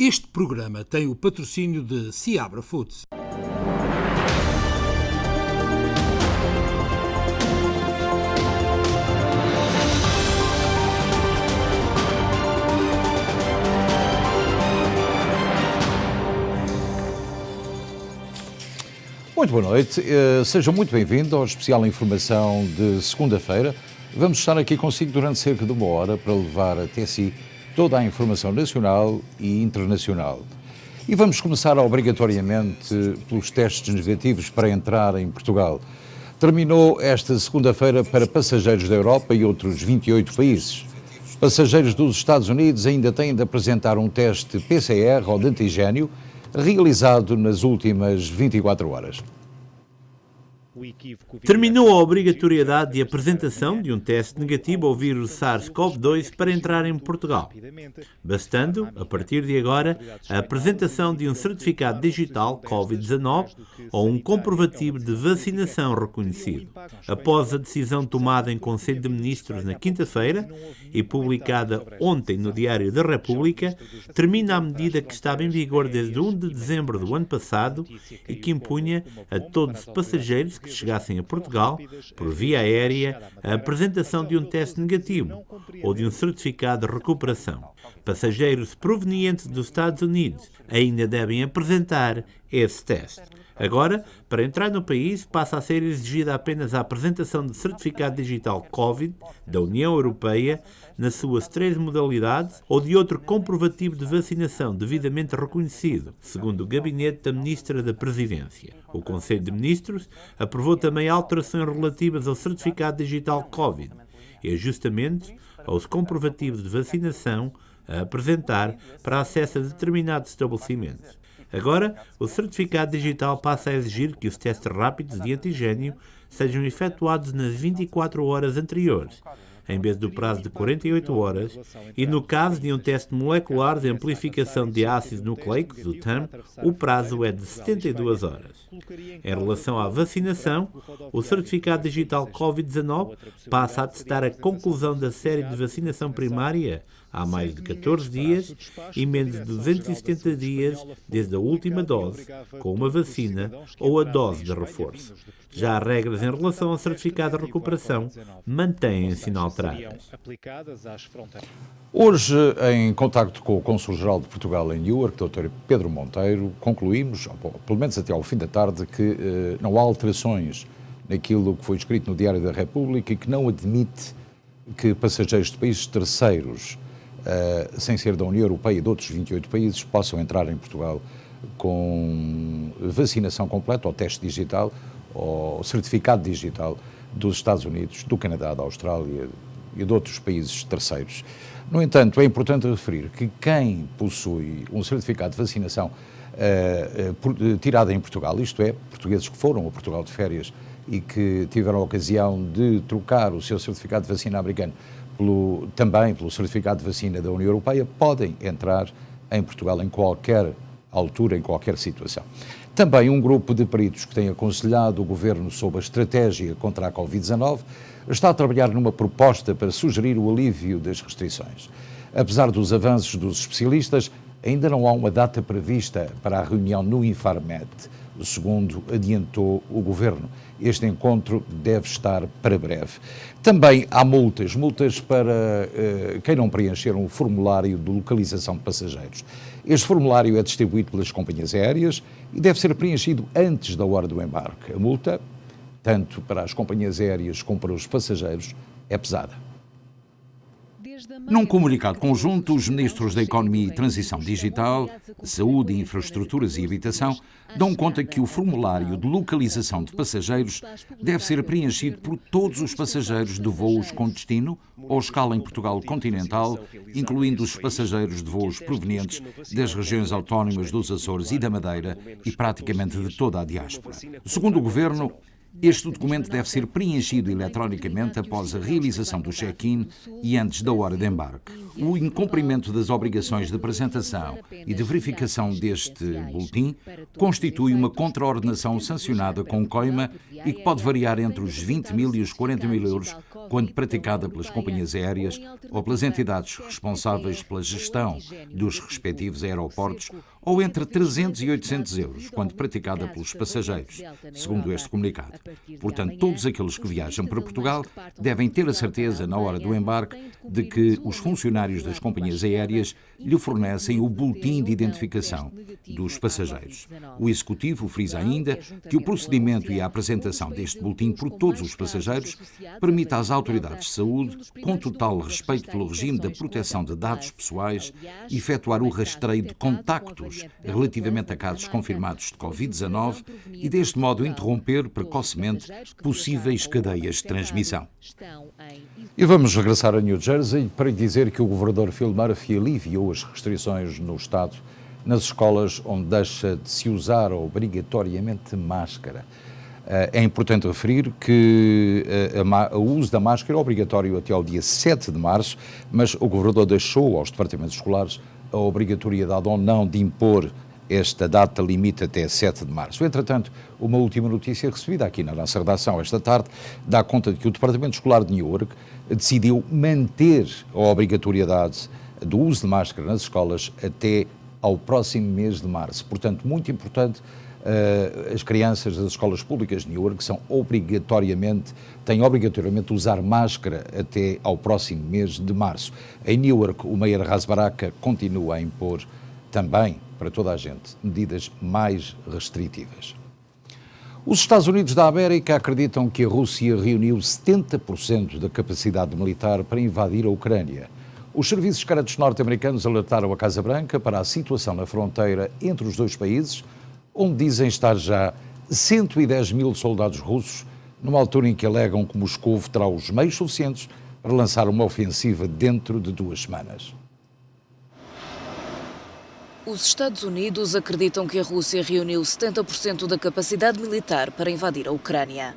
Este programa tem o patrocínio de Seabra Foods. Muito boa noite, sejam muito bem-vindos ao especial Informação de segunda-feira. Vamos estar aqui consigo durante cerca de uma hora para levar até si toda a informação nacional e internacional. E vamos começar obrigatoriamente pelos testes negativos para entrar em Portugal. Terminou esta segunda-feira para passageiros da Europa e outros 28 países. Passageiros dos Estados Unidos ainda têm de apresentar um teste PCR ou de antigênio realizado nas últimas 24 horas. Terminou a obrigatoriedade de apresentação de um teste negativo ao vírus SARS-CoV-2 para entrar em Portugal, bastando, a partir de agora, a apresentação de um certificado digital COVID-19 ou um comprovativo de vacinação reconhecido. Após a decisão tomada em Conselho de Ministros na quinta-feira e publicada ontem no Diário da República, termina a medida que estava em vigor desde 1 de dezembro do ano passado e que impunha a todos os passageiros que chegassem a Portugal, por via aérea, a apresentação de um teste negativo ou de um certificado de recuperação. Passageiros provenientes dos Estados Unidos ainda devem apresentar esse teste. Agora, para entrar no país, passa a ser exigida apenas a apresentação de certificado digital COVID da União Europeia nas suas 3 modalidades ou de outro comprovativo de vacinação devidamente reconhecido, segundo o gabinete da Ministra da Presidência. O Conselho de Ministros aprovou também alterações relativas ao certificado digital COVID e ajustamentos aos comprovativos de vacinação a apresentar para acesso a determinados estabelecimentos. Agora, o certificado digital passa a exigir que os testes rápidos de antigênio sejam efetuados nas 24 horas anteriores, em vez do prazo de 48 horas, e no caso de um teste molecular de amplificação de ácidos nucleicos, o TAM, o prazo é de 72 horas. Em relação à vacinação, o certificado digital COVID-19 passa a testar a conclusão da série de vacinação primária há mais de 14 dias e menos de 270 dias desde a última dose, com uma vacina ou a dose de reforço. Já as regras em relação ao certificado de recuperação mantêm-se inalteradas. Hoje, em contacto com o Cônsul-Geral de Portugal em Newark, Dr. Pedro Monteiro, concluímos, pelo menos até ao fim da tarde, que não há alterações naquilo que foi escrito no Diário da República e que não admite que passageiros de países terceiros, sem ser da União Europeia e de outros 28 países, possam entrar em Portugal com vacinação completa ou teste digital ou certificado digital dos Estados Unidos, do Canadá, da Austrália e de outros países terceiros. No entanto, é importante referir que quem possui um certificado de vacinação tirado em Portugal, isto é, portugueses que foram a Portugal de férias e que tiveram a ocasião de trocar o seu certificado de vacina americano também pelo certificado de vacina da União Europeia, podem entrar em Portugal em qualquer altura, em qualquer situação. Também um grupo de peritos que tem aconselhado o Governo sobre a estratégia contra a Covid-19 está a trabalhar numa proposta para sugerir o alívio das restrições. Apesar dos avanços dos especialistas, ainda não há uma data prevista para a reunião no Infarmed, segundo adiantou o Governo. Este encontro deve estar para breve. Também há multas para quem não preencher um formulário de localização de passageiros. Este formulário é distribuído pelas companhias aéreas e deve ser preenchido antes da hora do embarque. A multa, tanto para as companhias aéreas como para os passageiros, é pesada. Num comunicado conjunto, os ministros da Economia e Transição Digital, Saúde, Infraestruturas e Habitação dão conta que o formulário de localização de passageiros deve ser preenchido por todos os passageiros de voos com destino ou escala em Portugal continental, incluindo os passageiros de voos provenientes das regiões autónomas dos Açores e da Madeira e praticamente de toda a diáspora. Segundo o Governo, Este documento deve ser preenchido eletronicamente após a realização do check-in e antes da hora de embarque. O incumprimento das obrigações de apresentação e de verificação deste boletim constitui uma contraordenação sancionada com coima e que pode variar entre os 20 mil e os 40 mil euros quando praticada pelas companhias aéreas ou pelas entidades responsáveis pela gestão dos respectivos aeroportos, ou entre 300 e 800 euros quando praticada pelos passageiros, segundo este comunicado. Portanto, todos aqueles que viajam para Portugal devem ter a certeza, na hora do embarque, de que os funcionários das companhias aéreas lhe fornecem o boletim de identificação dos passageiros. O Executivo frisa ainda que o procedimento e a apresentação deste boletim por todos os passageiros permite às autoridades de saúde, com total respeito pelo regime da proteção de dados pessoais, efetuar o rastreio de contactos relativamente a casos confirmados de Covid-19 e, deste modo, interromper precocemente possíveis cadeias de transmissão. E vamos regressar a New Jersey para dizer que o governador Phil Murphy aliviou as restrições no estado nas escolas onde deixa de se usar obrigatoriamente máscara. É importante referir que o uso da máscara é obrigatório até ao dia 7 de março, mas o governador deixou aos departamentos escolares a obrigatoriedade ou não de impor esta data limite até 7 de março. Entretanto, uma última notícia recebida aqui na nossa redação esta tarde dá conta de que o Departamento Escolar de Newark decidiu manter a obrigatoriedade do uso de máscara nas escolas até ao próximo mês de março. Portanto, muito importante, as crianças das escolas públicas de Newark têm obrigatoriamente de usar máscara até ao próximo mês de março. Em Newark, o Meir Hasbaraka continua a impor também, para toda a gente, medidas mais restritivas. Os Estados Unidos da América acreditam que a Rússia reuniu 70% da capacidade militar para invadir a Ucrânia. Os serviços secretos norte-americanos alertaram a Casa Branca para a situação na fronteira entre os dois países, onde dizem estar já 110 mil soldados russos, numa altura em que alegam que Moscou terá os meios suficientes para lançar uma ofensiva dentro de 2 semanas. Os Estados Unidos acreditam que a Rússia reuniu 70% da capacidade militar para invadir a Ucrânia.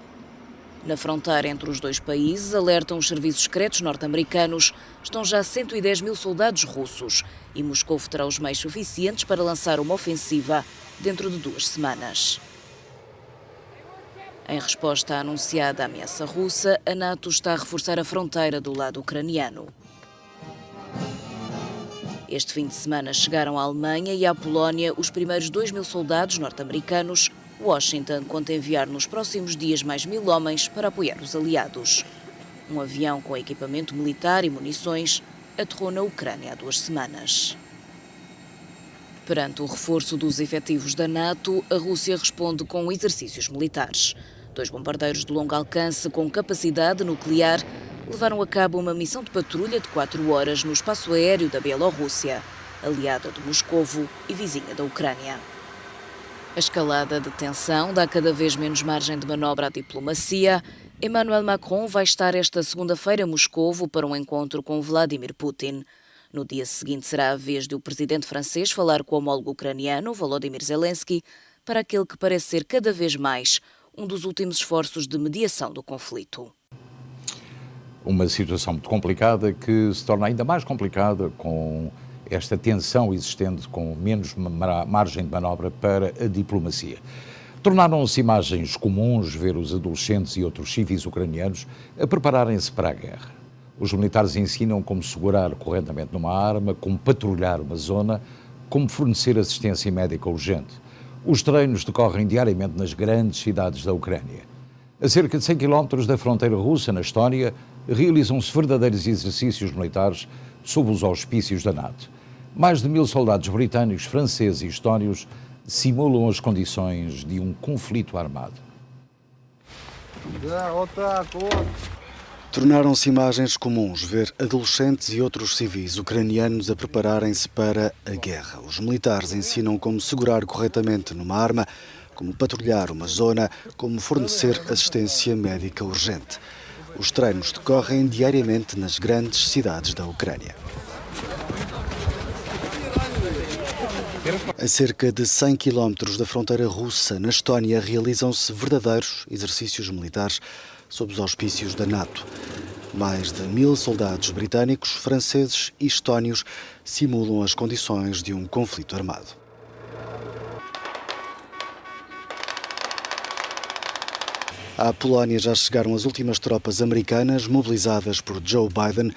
Na fronteira entre os dois países, alertam os serviços secretos norte-americanos, estão já 110 mil soldados russos e Moscou terá os meios suficientes para lançar uma ofensiva dentro de 2 semanas. Em resposta à anunciada ameaça russa, a NATO está a reforçar a fronteira do lado ucraniano. Este fim de semana chegaram à Alemanha e à Polónia os primeiros 2 mil soldados norte-americanos. Washington conta enviar nos próximos dias mais 1000 homens para apoiar os aliados. Um avião com equipamento militar e munições aterrou na Ucrânia há 2 semanas. Perante o reforço dos efetivos da NATO, a Rússia responde com exercícios militares. 2 bombardeiros de longo alcance com capacidade nuclear levaram a cabo uma missão de patrulha de 4 horas no espaço aéreo da Bielorrússia, aliada de Moscovo e vizinha da Ucrânia. A escalada de tensão dá cada vez menos margem de manobra à diplomacia. Emmanuel Macron vai estar esta segunda-feira em Moscovo para um encontro com Vladimir Putin. No dia seguinte será a vez de o presidente francês falar com o homólogo ucraniano, Volodymyr Zelensky, para aquele que parece ser cada vez mais um dos últimos esforços de mediação do conflito. Uma situação muito complicada que se torna ainda mais complicada com esta tensão existente, com menos margem de manobra para a diplomacia. Tornaram-se imagens comuns ver os adolescentes e outros civis ucranianos a prepararem-se para a guerra. Os militares ensinam como segurar corretamente numa arma, como patrulhar uma zona, como fornecer assistência médica urgente. Os treinos decorrem diariamente nas grandes cidades da Ucrânia. A cerca de 100 km da fronteira russa, na Estónia, realizam-se verdadeiros exercícios militares sob os auspícios da NATO. Mais de 1000 soldados britânicos, franceses e estónios simulam as condições de um conflito armado. Tornaram-se imagens comuns ver adolescentes e outros civis ucranianos a prepararem-se para a guerra. Os militares ensinam como segurar corretamente numa arma, como patrulhar uma zona, como fornecer assistência médica urgente. Os treinos decorrem diariamente nas grandes cidades da Ucrânia. A cerca de 100 quilómetros da fronteira russa, na Estónia, realizam-se verdadeiros exercícios militares sob os auspícios da NATO. Mais de 1000 soldados britânicos, franceses e estónios simulam as condições de um conflito armado. À Polónia já chegaram as últimas tropas americanas mobilizadas por Joe Biden.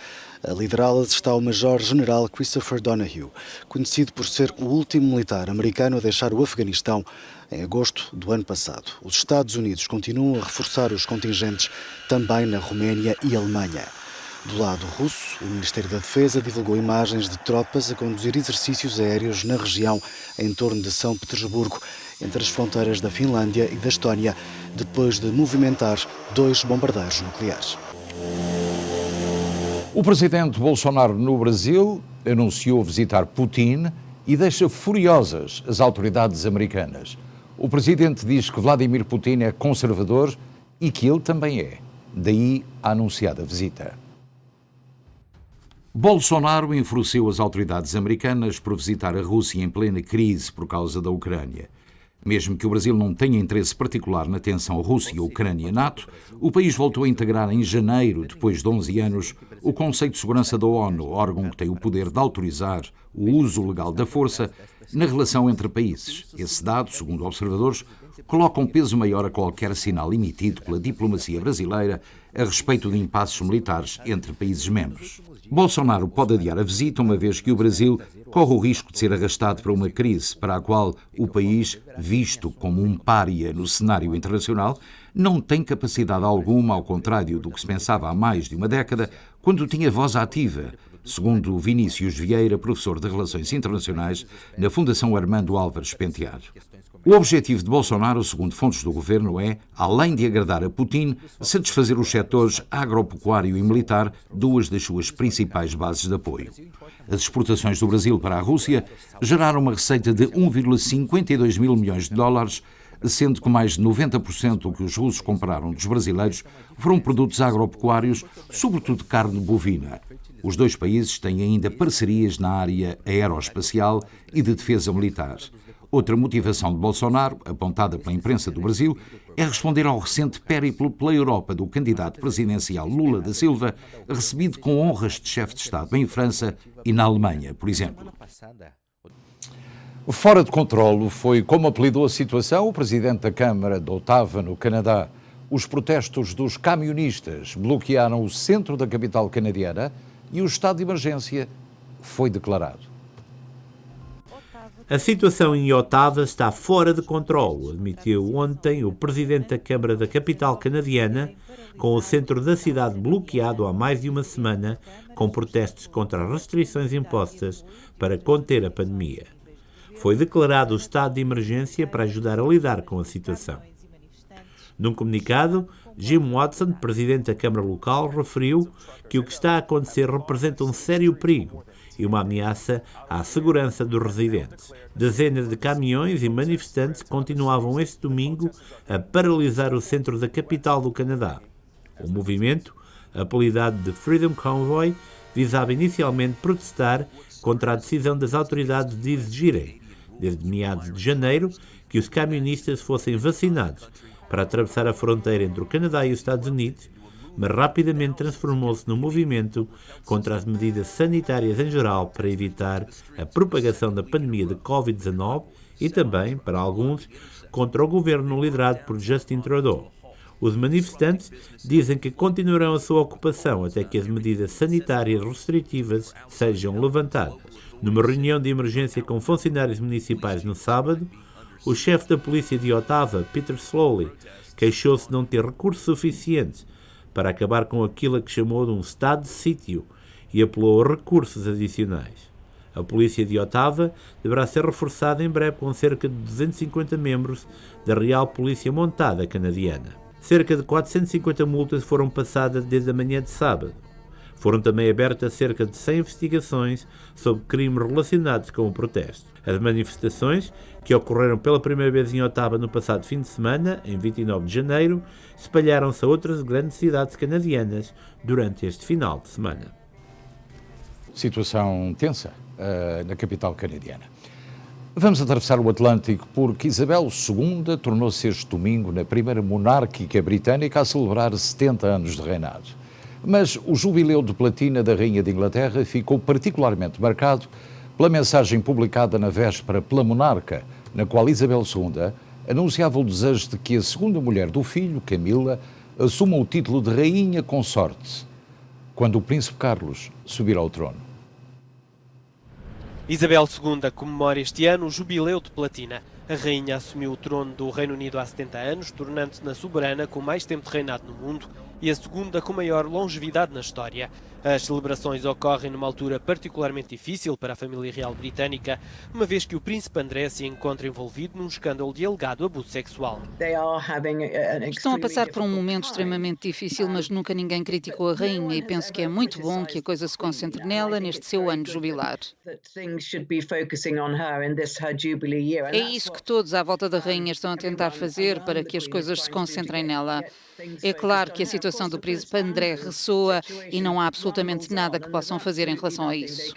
A liderá-las está o Major-General Christopher Donahue, conhecido por ser o último militar americano a deixar o Afeganistão em agosto do ano passado. Os Estados Unidos continuam a reforçar os contingentes também na Roménia e Alemanha. Do lado russo, o Ministério da Defesa divulgou imagens de tropas a conduzir exercícios aéreos na região em torno de São Petersburgo, entre as fronteiras da Finlândia e da Estónia, depois de movimentar 2 bombardeiros nucleares. O presidente Bolsonaro no Brasil anunciou visitar Putin e deixa furiosas as autoridades americanas. O presidente diz que Vladimir Putin é conservador e que ele também é. Daí a anunciada visita. Bolsonaro enfureceu as autoridades americanas por visitar a Rússia em plena crise por causa da Ucrânia. Mesmo que o Brasil não tenha interesse particular na tensão Rússia-Ucrânia-NATO, o país voltou a integrar em janeiro, depois de 11 anos, o Conselho de Segurança da ONU, órgão que tem o poder de autorizar o uso legal da força na relação entre países. Esse dado, segundo observadores, coloca um peso maior a qualquer sinal emitido pela diplomacia brasileira a respeito de impasses militares entre países membros. Bolsonaro pode adiar a visita, uma vez que o Brasil corre o risco de ser arrastado para uma crise para a qual o país, visto como um pária no cenário internacional, não tem capacidade alguma, ao contrário do que se pensava há mais de uma década, quando tinha voz ativa, segundo Vinícius Vieira, professor de Relações Internacionais na Fundação Armando Álvares Penteado. O objetivo de Bolsonaro, segundo fontes do governo, é, além de agradar a Putin, satisfazer os setores agropecuário e militar, 2 das suas principais bases de apoio. As exportações do Brasil para a Rússia geraram uma receita de 1,52 mil milhões de dólares, sendo que mais de 90% do que os russos compraram dos brasileiros foram produtos agropecuários, sobretudo carne bovina. Os 2 países têm ainda parcerias na área aeroespacial e de defesa militar. Outra motivação de Bolsonaro, apontada pela imprensa do Brasil, é responder ao recente périplo pela Europa do candidato presidencial Lula da Silva, recebido com honras de chefe de Estado em França e na Alemanha, por exemplo. Fora de controlo foi como apelidou a situação o presidente da Câmara de Ottawa, no Canadá. Os protestos dos camionistas bloquearam o centro da capital canadiana e o estado de emergência foi declarado. A situação em Ottawa está fora de controle, admitiu ontem o presidente da Câmara da capital canadiana, com o centro da cidade bloqueado há mais de uma semana, com protestos contra as restrições impostas para conter a pandemia. Foi declarado o estado de emergência para ajudar a lidar com a situação. Num comunicado, Jim Watson, presidente da Câmara local, referiu que o que está a acontecer representa um sério perigo e uma ameaça à segurança dos residentes. Dezenas de caminhões e manifestantes continuavam este domingo a paralisar o centro da capital do Canadá. O movimento, apelidado de Freedom Convoy, visava inicialmente protestar contra a decisão das autoridades de exigirem, desde meados de janeiro, que os camionistas fossem vacinados para atravessar a fronteira entre o Canadá e os Estados Unidos, mas rapidamente transformou-se num movimento contra as medidas sanitárias em geral para evitar a propagação da pandemia de Covid-19 e também, para alguns, contra o governo liderado por Justin Trudeau. Os manifestantes dizem que continuarão a sua ocupação até que as medidas sanitárias restritivas sejam levantadas. Numa reunião de emergência com funcionários municipais no sábado, o chefe da polícia de Ottawa, Peter Slowly, queixou-se de não ter recursos suficientes para acabar com aquilo que chamou de um estado de sítio e apelou a recursos adicionais. A polícia de Ottawa deverá ser reforçada em breve com cerca de 250 membros da Real Polícia Montada canadiana. Cerca de 450 multas foram passadas desde a manhã de sábado. Foram também abertas cerca de 100 investigações sobre crimes relacionados com o protesto. As manifestações, que ocorreram pela primeira vez em Ottawa no passado fim de semana, em 29 de janeiro, espalharam-se a outras grandes cidades canadianas durante este final de semana. Situação tensa na capital canadiana. Vamos atravessar o Atlântico porque Isabel II tornou-se este domingo na primeira monárquica britânica a celebrar 70 anos de reinado. Mas o jubileu de platina da Rainha de Inglaterra ficou particularmente marcado pela mensagem publicada na véspera pela monarca, na qual Isabel II anunciava o desejo de que a segunda mulher do filho, Camila, assuma o título de Rainha Consorte, quando o Príncipe Carlos subir ao trono. Isabel II comemora este ano o jubileu de platina. A rainha assumiu o trono do Reino Unido há 70 anos, tornando-se na soberana com mais tempo de reinado no mundo e a segunda com maior longevidade na história. As celebrações ocorrem numa altura particularmente difícil para a família real britânica, uma vez que o príncipe André se encontra envolvido num escândalo de alegado abuso sexual. Estão a passar por um momento extremamente difícil, mas nunca ninguém criticou a rainha e penso que é muito bom que a coisa se concentre nela neste seu ano jubilar. É isso que todos à volta da rainha estão a tentar fazer para que as coisas se concentrem nela. É claro que a situação do príncipe André ressoa e não há absolutamente nada que possam fazer em relação a isso.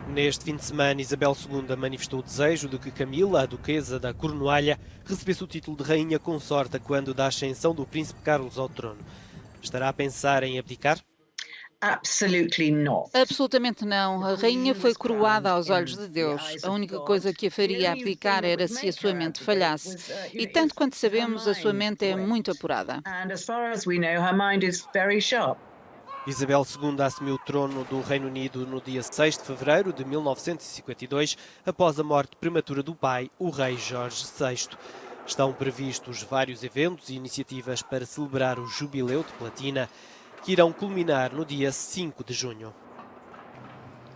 Neste fim de semana, Isabel II manifestou o desejo de que Camila, a duquesa da Cornualha, recebesse o título de rainha consorte quando da ascensão do príncipe Carlos ao trono. Estará a pensar em abdicar? Absolutamente não. A rainha foi coroada aos olhos de Deus. A única coisa que a faria abdicar era se a sua mente falhasse. E tanto quanto sabemos, a sua mente é muito apurada. Isabel II assumiu o trono do Reino Unido no dia 6 de fevereiro de 1952, após a morte prematura do pai, o rei Jorge VI. Estão previstos vários eventos e iniciativas para celebrar o jubileu de platina, que irão culminar no dia 5 de junho.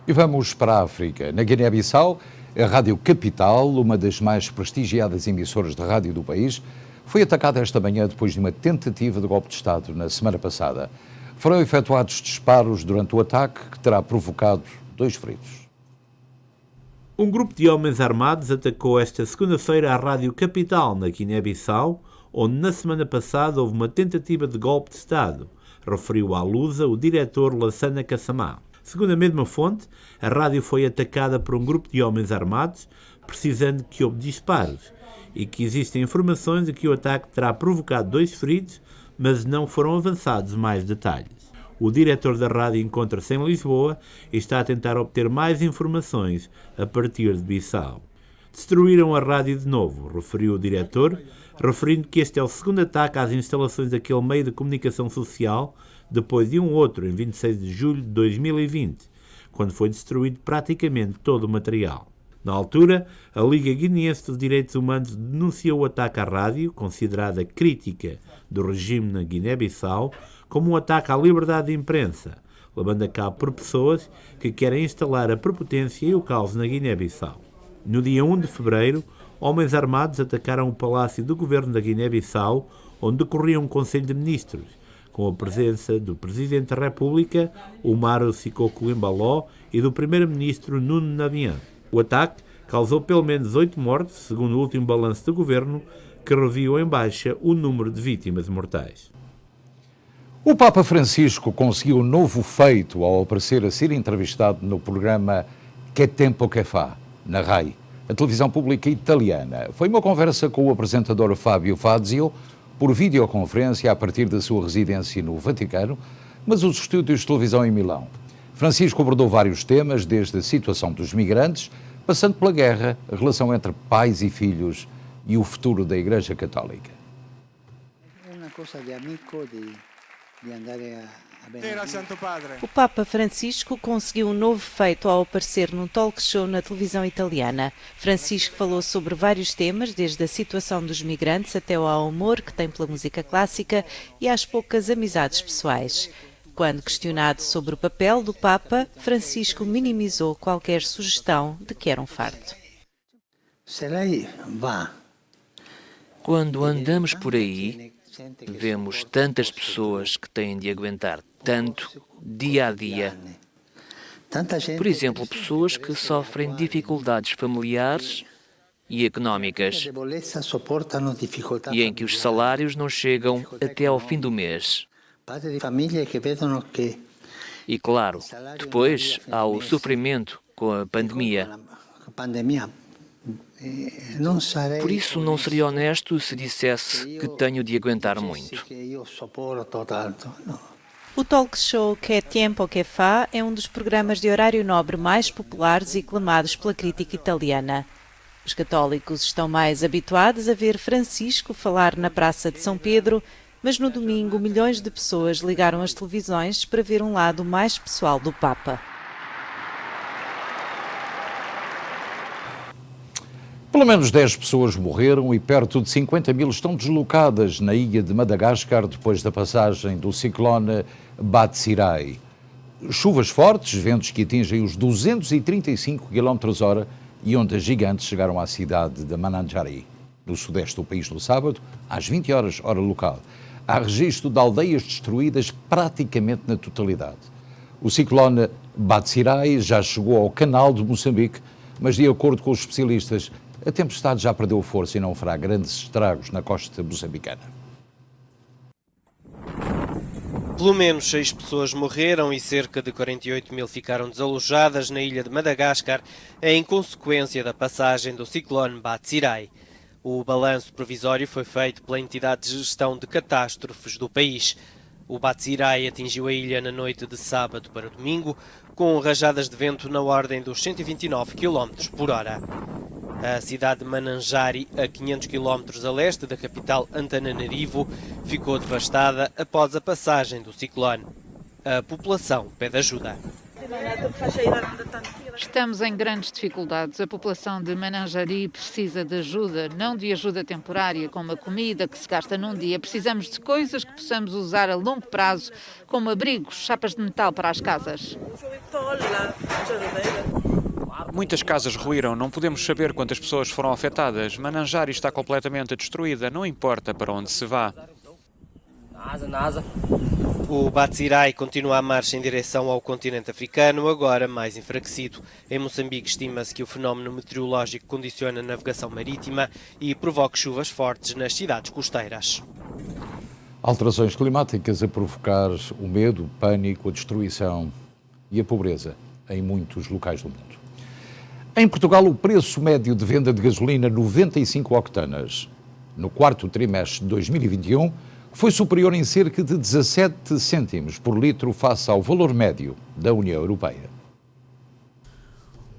E vamos para a África. Na Guiné-Bissau, a Rádio Capital, uma das mais prestigiadas emissoras de rádio do país, foi atacada esta manhã depois de uma tentativa de golpe de Estado na semana passada. Foram efetuados disparos durante o ataque que terá provocado 2 feridos. Um grupo de homens armados atacou esta segunda-feira a Rádio Capital, na Guiné-Bissau, onde na semana passada houve uma tentativa de golpe de Estado, referiu à Lusa o diretor Lassana Kassamá. Segundo a mesma fonte, a rádio foi atacada por um grupo de homens armados, precisando que houve disparos, e que existem informações de que o ataque terá provocado 2 feridos, mas não foram avançados mais detalhes. O diretor da rádio encontra-se em Lisboa e está a tentar obter mais informações a partir de Bissau. Destruíram a rádio de novo, referiu o diretor, referindo que este é o segundo ataque às instalações daquele meio de comunicação social, depois de um outro, em 26 de julho de 2020, quando foi destruído praticamente todo o material. Na altura, a Liga Guineense dos Direitos Humanos denunciou o ataque à rádio, considerada crítica do regime na Guiné-Bissau, como um ataque à liberdade de imprensa, levando a cabo por pessoas que querem instalar a prepotência e o caos na Guiné-Bissau. No dia 1 de fevereiro, homens armados atacaram o Palácio do Governo da Guiné-Bissau, onde decorria um Conselho de Ministros, com a presença do Presidente da República, Umaru Sissoco Embaló, e do Primeiro-Ministro Nuno Nabian. O ataque causou pelo menos 8 mortes, segundo o último balanço do governo, que reviu em baixa o número de vítimas mortais. O Papa Francisco conseguiu um novo feito ao aparecer a ser entrevistado no programa Que Tempo Que Fa, na RAI, a televisão pública italiana. Foi uma conversa com o apresentador Fábio Fazio, por videoconferência a partir da sua residência no Vaticano, mas os estúdios de televisão em Milão. Francisco abordou vários temas, desde a situação dos migrantes, passando pela guerra, a relação entre pais e filhos e o futuro da Igreja Católica. O Papa Francisco conseguiu um novo feito ao aparecer num talk show na televisão italiana. Francisco falou sobre vários temas, desde a situação dos migrantes até ao amor que tem pela música clássica e às poucas amizades pessoais. Quando questionado sobre o papel do Papa, Francisco minimizou qualquer sugestão de que era um fardo. Quando andamos por aí, vemos tantas pessoas que têm de aguentar tanto dia a dia. Por exemplo, pessoas que sofrem dificuldades familiares e económicas e em que os salários não chegam até ao fim do mês. E claro, depois há o sofrimento com a pandemia. Por isso, não seria honesto se dissesse que tenho de aguentar muito. O talk show Que Tempo Que Fa é um dos programas de horário nobre mais populares e aclamados pela crítica italiana. Os católicos estão mais habituados a ver Francisco falar na Praça de São Pedro, mas no domingo milhões de pessoas ligaram as televisões para ver um lado mais pessoal do Papa. Pelo menos 10 pessoas morreram e perto de 50 mil estão deslocadas na ilha de Madagascar depois da passagem do ciclone Batsirai. Chuvas fortes, ventos que atingem os 235 km/h e ondas gigantes chegaram à cidade de Mananjari, no sudeste do país, no sábado, às 20 horas, hora local. Há registro de aldeias destruídas praticamente na totalidade. O ciclone Batsirai já chegou ao canal de Moçambique, mas de acordo com os especialistas, a tempestade já perdeu força e não fará grandes estragos na costa moçambicana. Pelo menos 6 pessoas morreram e cerca de 48 mil ficaram desalojadas na ilha de Madagascar em consequência da passagem do ciclone Batsirai. O balanço provisório foi feito pela entidade de gestão de catástrofes do país. O Batsirai atingiu a ilha na noite de sábado para domingo, com rajadas de vento na ordem dos 129 km/h. A cidade de Mananjari, a 500 km a leste da capital Antananarivo, ficou devastada após a passagem do ciclone. A população pede ajuda. Estamos em grandes dificuldades. A população de Mananjari precisa de ajuda, não de ajuda temporária, como a comida que se gasta num dia. Precisamos de coisas que possamos usar a longo prazo, como abrigos, chapas de metal para as casas. Muitas casas ruíram, não podemos saber quantas pessoas foram afetadas. Mananjari está completamente destruída, não importa para onde se vá. O Batsirai continua a marcha em direção ao continente africano, agora mais enfraquecido. Em Moçambique estima-se que o fenómeno meteorológico condiciona a navegação marítima e provoque chuvas fortes nas cidades costeiras. Alterações climáticas a provocar o medo, o pânico, a destruição e a pobreza em muitos locais do mundo. Em Portugal, o preço médio de venda de gasolina 95 octanas no quarto trimestre de 2021 foi superior em cerca de 17 cêntimos por litro face ao valor médio da União Europeia.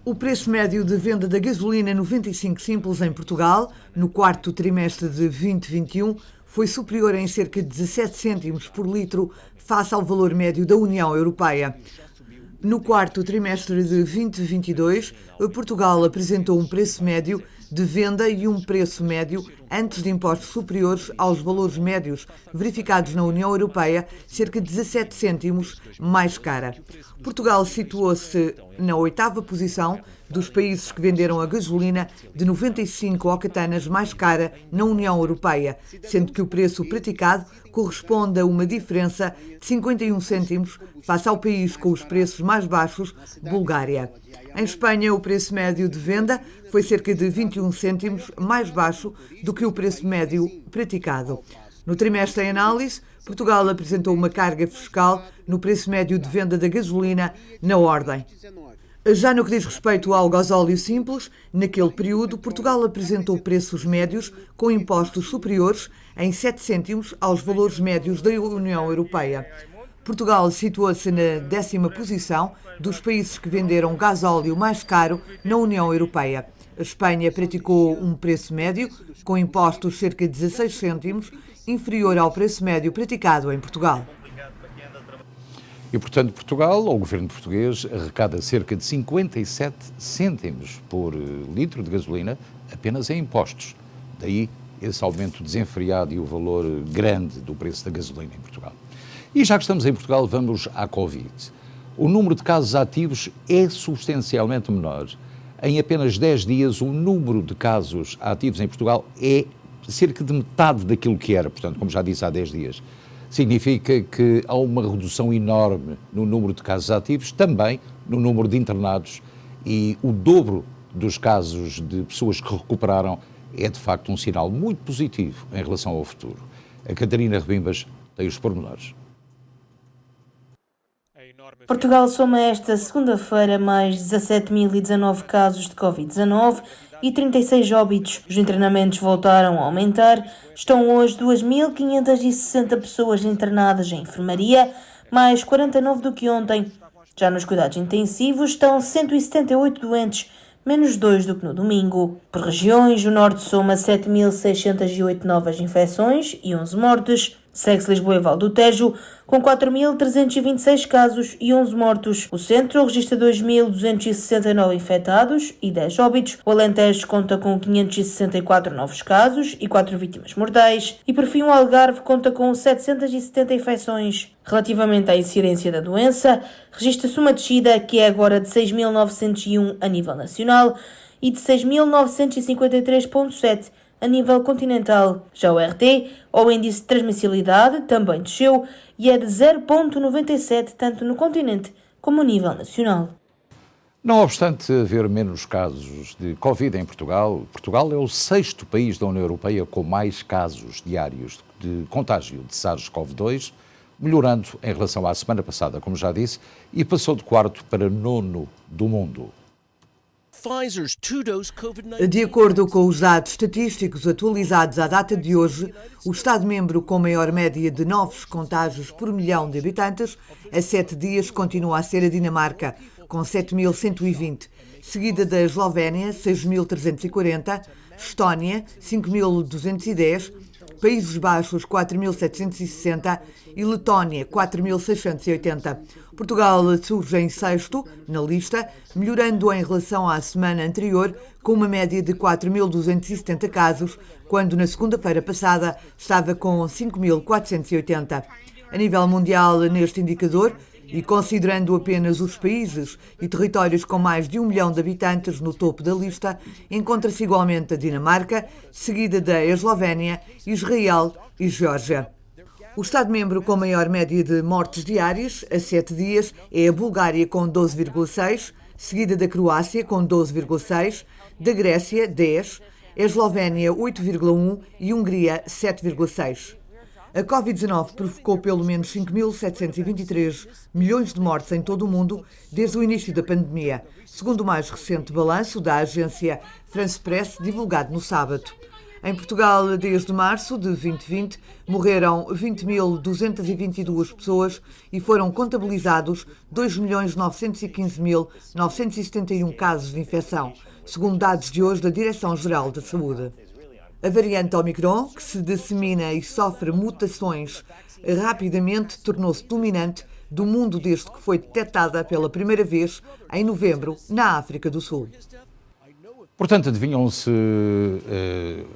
O preço médio de venda da gasolina 95 simples em Portugal, no quarto trimestre de 2021, foi superior em cerca de 17 cêntimos por litro face ao valor médio da União Europeia. No quarto trimestre de 2022, Portugal apresentou um preço médio de venda e um preço médio antes de impostos superiores aos valores médios verificados na União Europeia, cerca de 17 cêntimos mais cara. Portugal situou-se na 8ª posição dos países que venderam a gasolina de 95 octanas mais cara na União Europeia, sendo que o preço praticado corresponde a uma diferença de 51 cêntimos face ao país com os preços mais baixos, Bulgária. Em Espanha, o preço médio de venda foi cerca de 21 cêntimos mais baixo do que o preço médio praticado. No trimestre em análise, Portugal apresentou uma carga fiscal no preço médio de venda da gasolina na ordem. Já no que diz respeito ao gasóleo simples, naquele período, Portugal apresentou preços médios com impostos superiores em 7 cêntimos aos valores médios da União Europeia. Portugal situou-se na 10ª posição dos países que venderam gasóleo mais caro na União Europeia. A Espanha praticou um preço médio, com impostos cerca de 16 cêntimos, inferior ao preço médio praticado em Portugal. E, portanto, Portugal, ou o governo português, arrecada cerca de 57 cêntimos por litro de gasolina apenas em impostos. Daí esse aumento desenfreado e o valor grande do preço da gasolina em Portugal. E já que estamos em Portugal, vamos à Covid. O número de casos ativos é substancialmente menor. Em apenas 10 dias, o número de casos ativos em Portugal é cerca de metade daquilo que era, portanto, como já disse, há 10 dias. Significa que há uma redução enorme no número de casos ativos, também no número de internados, e o dobro dos casos de pessoas que recuperaram é, de facto, um sinal muito positivo em relação ao futuro. A Catarina Rebimbas tem os pormenores. Portugal soma esta segunda-feira mais 17.019 casos de Covid-19 e 36 óbitos. Os internamentos voltaram a aumentar. Estão hoje 2.560 pessoas internadas em enfermaria, mais 49 do que ontem. Já nos cuidados intensivos estão 178 doentes, menos 2 do que no domingo. Por regiões, o Norte soma 7.608 novas infecções e 11 mortes. Segue-se Lisboa e Val do Tejo, com 4.326 casos e 11 mortos. O Centro registra 2.269 infectados e 10 óbitos. O Alentejo conta com 564 novos casos e 4 vítimas mortais. E, por fim, o Algarve conta com 770 infecções. Relativamente à incidência da doença, registra-se uma descida que é agora de 6.901 a nível nacional e de 6.953,7 a nível continental. Já o RT, ou índice de transmissibilidade, também desceu e é de 0,97 tanto no continente como a nível nacional. Não obstante haver menos casos de Covid em Portugal, Portugal é o 6º país da União Europeia com mais casos diários de contágio de SARS-CoV-2, melhorando em relação à semana passada, como já disse, e passou de 4º para 9º do mundo. De acordo com os dados estatísticos atualizados à data de hoje, o Estado-membro com maior média de novos contágios por milhão de habitantes a 7 dias continua a ser a Dinamarca, com 7.120, seguida da Eslovénia, 6.340, Estónia, 5.210, Países Baixos, 4.760 e Letónia, 4.680. Portugal surge em 6º na lista, melhorando em relação à semana anterior, com uma média de 4.270 casos, quando na segunda-feira passada estava com 5.480. A nível mundial, neste indicador, e considerando apenas os países e territórios com mais de 1 milhão de habitantes no topo da lista, encontra-se igualmente a Dinamarca, seguida da Eslovénia, Israel e Geórgia. O Estado-membro com maior média de mortes diárias, a 7 dias, é a Bulgária com 12,6, seguida da Croácia com 12,6, da Grécia, 10, a Eslovénia, 8,1 e Hungria, 7,6. A Covid-19 provocou pelo menos 5.723 milhões de mortes em todo o mundo desde o início da pandemia, segundo o mais recente balanço da agência France Press, divulgado no sábado. Em Portugal, desde março de 2020, morreram 20.222 pessoas e foram contabilizados 2.915.971 casos de infecção, segundo dados de hoje da Direção-Geral da Saúde. A variante Omicron, que se dissemina e sofre mutações rapidamente, tornou-se dominante do mundo desde que foi detectada pela primeira vez em novembro na África do Sul. Portanto, adivinham-se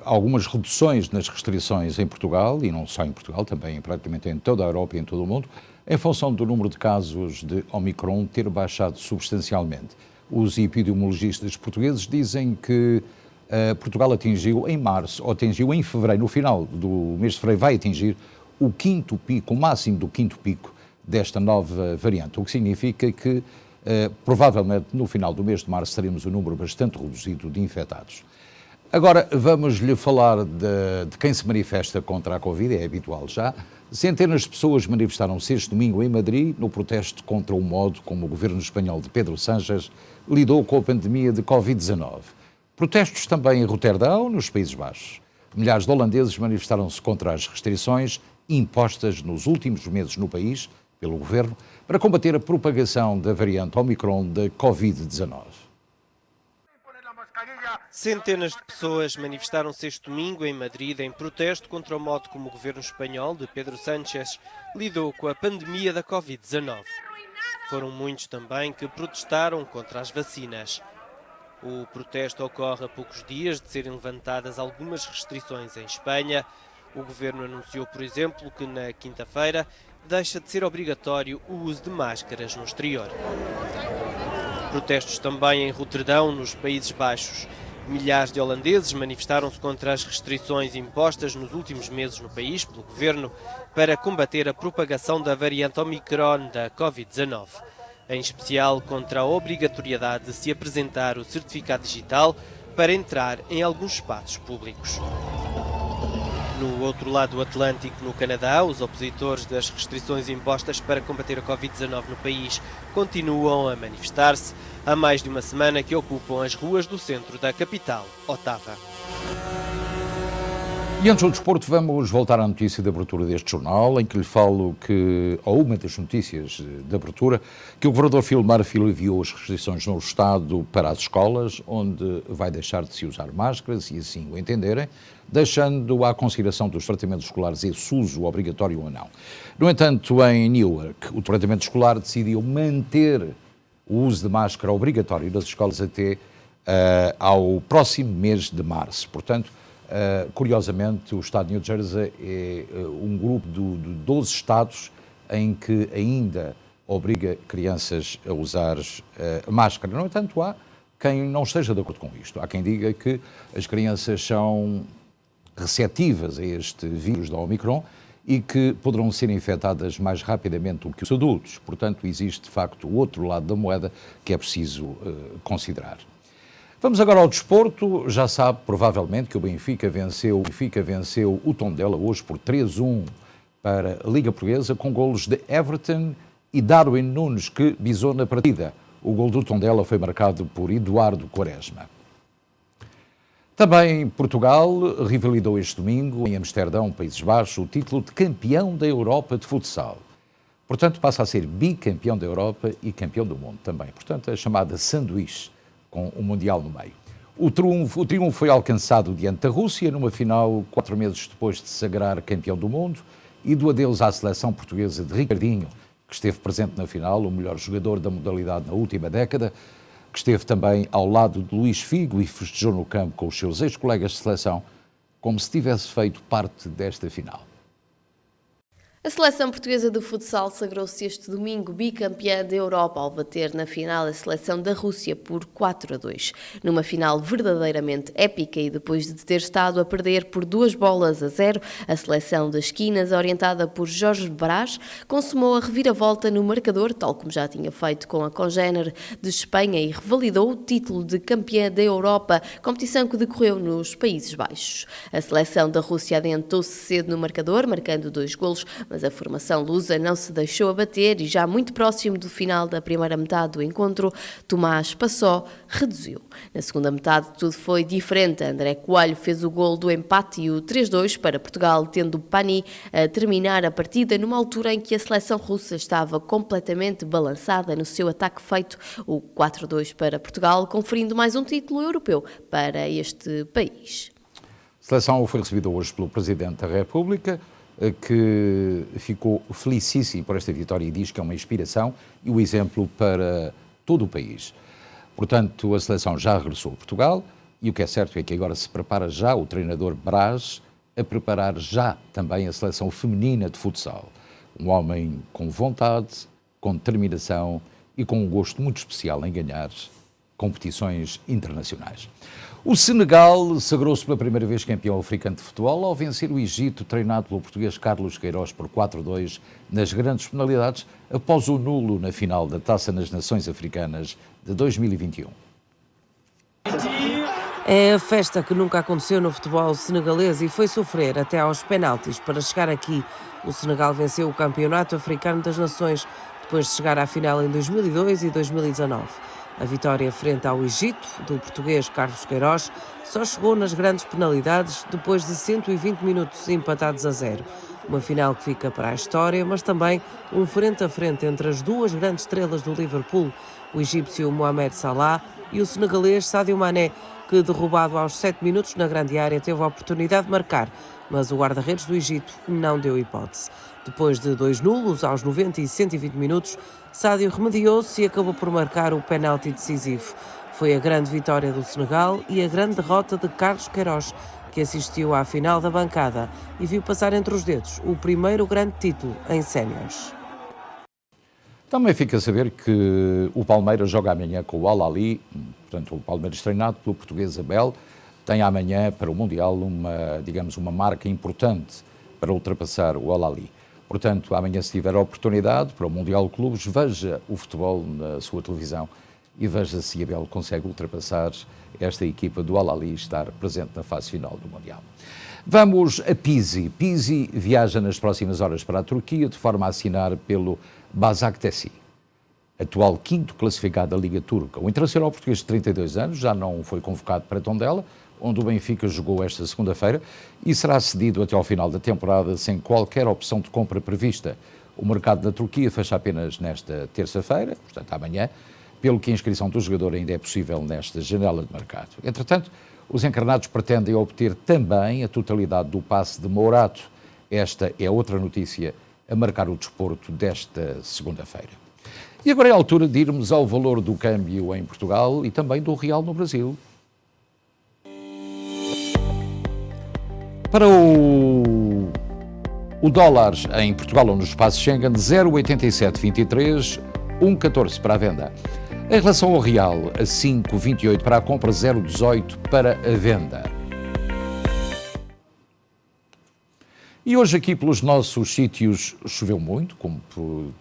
algumas reduções nas restrições em Portugal, e não só em Portugal, também praticamente em toda a Europa e em todo o mundo, em função do número de casos de Omicron ter baixado substancialmente. Os epidemiologistas portugueses dizem que Portugal atingiu em março, ou atingiu em fevereiro, no final do mês de fevereiro, vai atingir o 5º pico, o máximo do 5º pico desta nova variante, o que significa que provavelmente no final do mês de março teremos um número bastante reduzido de infectados. Agora vamos-lhe falar de quem se manifesta contra a Covid, é habitual já. Centenas de pessoas manifestaram-se este domingo em Madrid no protesto contra o modo como o governo espanhol de Pedro Sánchez lidou com a pandemia de Covid-19. Protestos também em Roterdão, nos Países Baixos. Milhares de holandeses manifestaram-se contra as restrições impostas nos últimos meses no país pelo governo para combater a propagação da variante Omicron da Covid-19. Centenas de pessoas manifestaram-se este domingo em Madrid em protesto contra o modo como o governo espanhol de Pedro Sánchez lidou com a pandemia da Covid-19. Foram muitos também que protestaram contra as vacinas. O protesto ocorre a poucos dias de serem levantadas algumas restrições em Espanha. O governo anunciou, por exemplo, que na quinta-feira deixa de ser obrigatório o uso de máscaras no exterior. Protestos também em Roterdão, nos Países Baixos. Milhares de holandeses manifestaram-se contra as restrições impostas nos últimos meses no país pelo governo para combater a propagação da variante Omicron da Covid-19. Em especial contra a obrigatoriedade de se apresentar o certificado digital para entrar em alguns espaços públicos. No outro lado do Atlântico, no Canadá, os opositores das restrições impostas para combater a Covid-19 no país continuam a manifestar-se há mais de uma semana que ocupam as ruas do centro da capital, Ottawa. E antes do desporto, vamos voltar à notícia de abertura deste jornal, em que lhe falo que, ou uma das notícias de abertura, que o governador Phil Murphy aliviou as restrições no Estado para as escolas, onde vai deixar de se usar máscaras, e assim o entenderem, deixando à consideração dos tratamentos escolares esse uso obrigatório ou não. No entanto, em Newark, o departamento escolar decidiu manter o uso de máscara obrigatório nas escolas até ao próximo mês de março. Portanto, curiosamente, o estado de New Jersey é um grupo de 12 estados em que ainda obriga crianças a usar máscara. No entanto, há quem não esteja de acordo com isto. Há quem diga que as crianças são receptivas a este vírus da Omicron e que poderão ser infectadas mais rapidamente do que os adultos. Portanto, existe de facto o outro lado da moeda que é preciso considerar. Vamos agora ao desporto. Já sabe, provavelmente, que o Benfica venceu o Tondela hoje por 3-1 para a Liga Portuguesa, com golos de Everton e Darwin Nunes, que bisou na partida. O gol do Tondela foi marcado por Eduardo Quaresma. Também Portugal revalidou este domingo, em Amsterdão, Países Baixos, o título de campeão da Europa de futsal. Portanto, passa a ser bicampeão da Europa e campeão do mundo também. Portanto, a chamada sanduíche, com o Mundial no meio. O triunfo foi alcançado diante da Rússia, numa final 4 meses depois de se sagrar campeão do mundo, e do adeus à seleção portuguesa de Ricardinho, que esteve presente na final, o melhor jogador da modalidade na última década, que esteve também ao lado de Luís Figo e festejou no campo com os seus ex-colegas de seleção, como se tivesse feito parte desta final. A seleção portuguesa de futsal sagrou-se este domingo bicampeã da Europa ao bater na final a seleção da Rússia por 4-2. Numa final verdadeiramente épica e depois de ter estado a perder por 2-0, a seleção das esquinas, orientada por Jorge Brás, consumou a reviravolta no marcador, tal como já tinha feito com a congénere de Espanha, e revalidou o título de campeã da Europa, competição que decorreu nos Países Baixos. A seleção da Rússia adiantou-se cedo no marcador, marcando 2 golos, mas a formação lusa não se deixou abater e já muito próximo do final da primeira metade do encontro, Tomás Passó reduziu. Na segunda metade tudo foi diferente. André Coelho fez o gol do empate e o 3-2 para Portugal, tendo Pani a terminar a partida numa altura em que a seleção russa estava completamente balançada no seu ataque feito, o 4-2 para Portugal, conferindo mais um título europeu para este país. A seleção foi recebida hoje pelo Presidente da República, que ficou felicíssimo por esta vitória e diz que é uma inspiração e um exemplo para todo o país. Portanto, a seleção já regressou a Portugal e o que é certo é que agora se prepara já o treinador Brás a preparar já também a seleção feminina de futsal. Um homem com vontade, com determinação e com um gosto muito especial em ganhar competições internacionais. O Senegal sagrou-se pela primeira vez campeão africano de futebol ao vencer o Egito, treinado pelo português Carlos Queiroz por 4-2 nas grandes penalidades, após o nulo na final da Taça nas Nações Africanas de 2021. É a festa que nunca aconteceu no futebol senegalês e foi sofrer até aos penaltis para chegar aqui. O Senegal venceu o Campeonato Africano das Nações depois de chegar à final em 2002 e 2019. A vitória frente ao Egito, do português Carlos Queiroz, só chegou nas grandes penalidades depois de 120 minutos empatados a 0. Uma final que fica para a história, mas também um frente a frente entre as duas grandes estrelas do Liverpool, o egípcio Mohamed Salah e o senegalês Sadio Mané, que, derrubado aos 7 minutos na grande área, teve a oportunidade de marcar, mas o guarda-redes do Egito não deu hipótese. Depois de 2 nulos aos 90 e 120 minutos, Sadio remediou-se e acabou por marcar o penalti decisivo. Foi a grande vitória do Senegal e a grande derrota de Carlos Queiroz, que assistiu à final da bancada e viu passar entre os dedos o primeiro grande título em séniores. Também fica a saber que o Palmeiras joga amanhã com o Al-Ahly, portanto o Palmeiras treinado pelo português Abel, tem amanhã para o Mundial uma marca importante para ultrapassar o Al-Ahly. Portanto, amanhã, se tiver a oportunidade para o Mundial de Clubes, veja o futebol na sua televisão e veja se a Abel consegue ultrapassar esta equipa do Al-Ahly e estar presente na fase final do Mundial. Vamos a Pizzi. Pizzi viaja nas próximas horas para a Turquia de forma a assinar pelo Başakşehir, atual quinto classificado da Liga Turca. O internacional português de 32 anos já não foi convocado para Tondela, onde o Benfica jogou esta segunda-feira, e será cedido até ao final da temporada sem qualquer opção de compra prevista. O mercado da Turquia fecha apenas nesta terça-feira, portanto amanhã, pelo que a inscrição do jogador ainda é possível nesta janela de mercado. Entretanto, os encarnados pretendem obter também a totalidade do passe de Mourato. Esta é outra notícia a marcar o desporto desta segunda-feira. E agora é a altura de irmos ao valor do câmbio em Portugal e também do real no Brasil. Para o dólar em Portugal ou no espaço Schengen, 0,8723, 1,14 para a venda. Em relação ao real, a 5,28 para a compra, 0,18 para a venda. E hoje aqui pelos nossos sítios choveu muito, como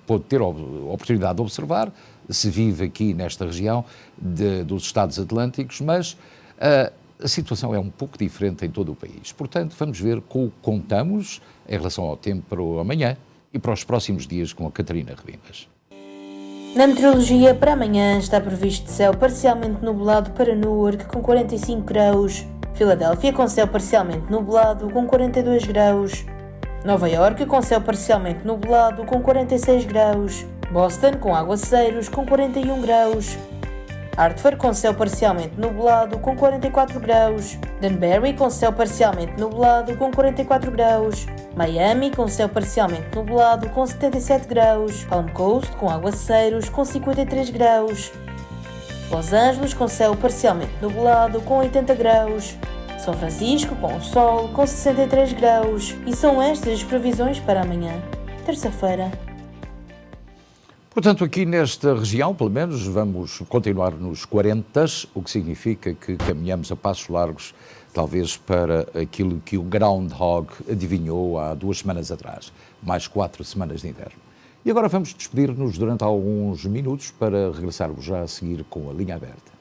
pôde ter a oportunidade de observar, se vive aqui nesta região dos Estados Atlânticos, mas a situação é um pouco diferente em todo o país. Portanto, vamos ver como contamos em relação ao tempo para o amanhã e para os próximos dias com a Catarina Ribas. Na meteorologia, para amanhã está previsto céu parcialmente nublado para Newark com 45 graus, Filadélfia com céu parcialmente nublado com 42 graus, Nova Iorque com céu parcialmente nublado com 46 graus, Boston com aguaceiros com 41 graus, Hartford com céu parcialmente nublado com 44 graus, Danbury com céu parcialmente nublado com 44 graus, Miami com céu parcialmente nublado com 77 graus, Palm Coast com aguaceiros com 53 graus, Los Angeles com céu parcialmente nublado com 80 graus, São Francisco com sol com 63 graus. E são estas as previsões para amanhã, terça-feira. Portanto, aqui nesta região, pelo menos, vamos continuar nos 40, o que significa que caminhamos a passos largos, talvez para aquilo que o Groundhog adivinhou há 2 semanas atrás, mais 4 semanas de inverno. E agora vamos despedir-nos durante alguns minutos para regressarmos já a seguir com a linha aberta.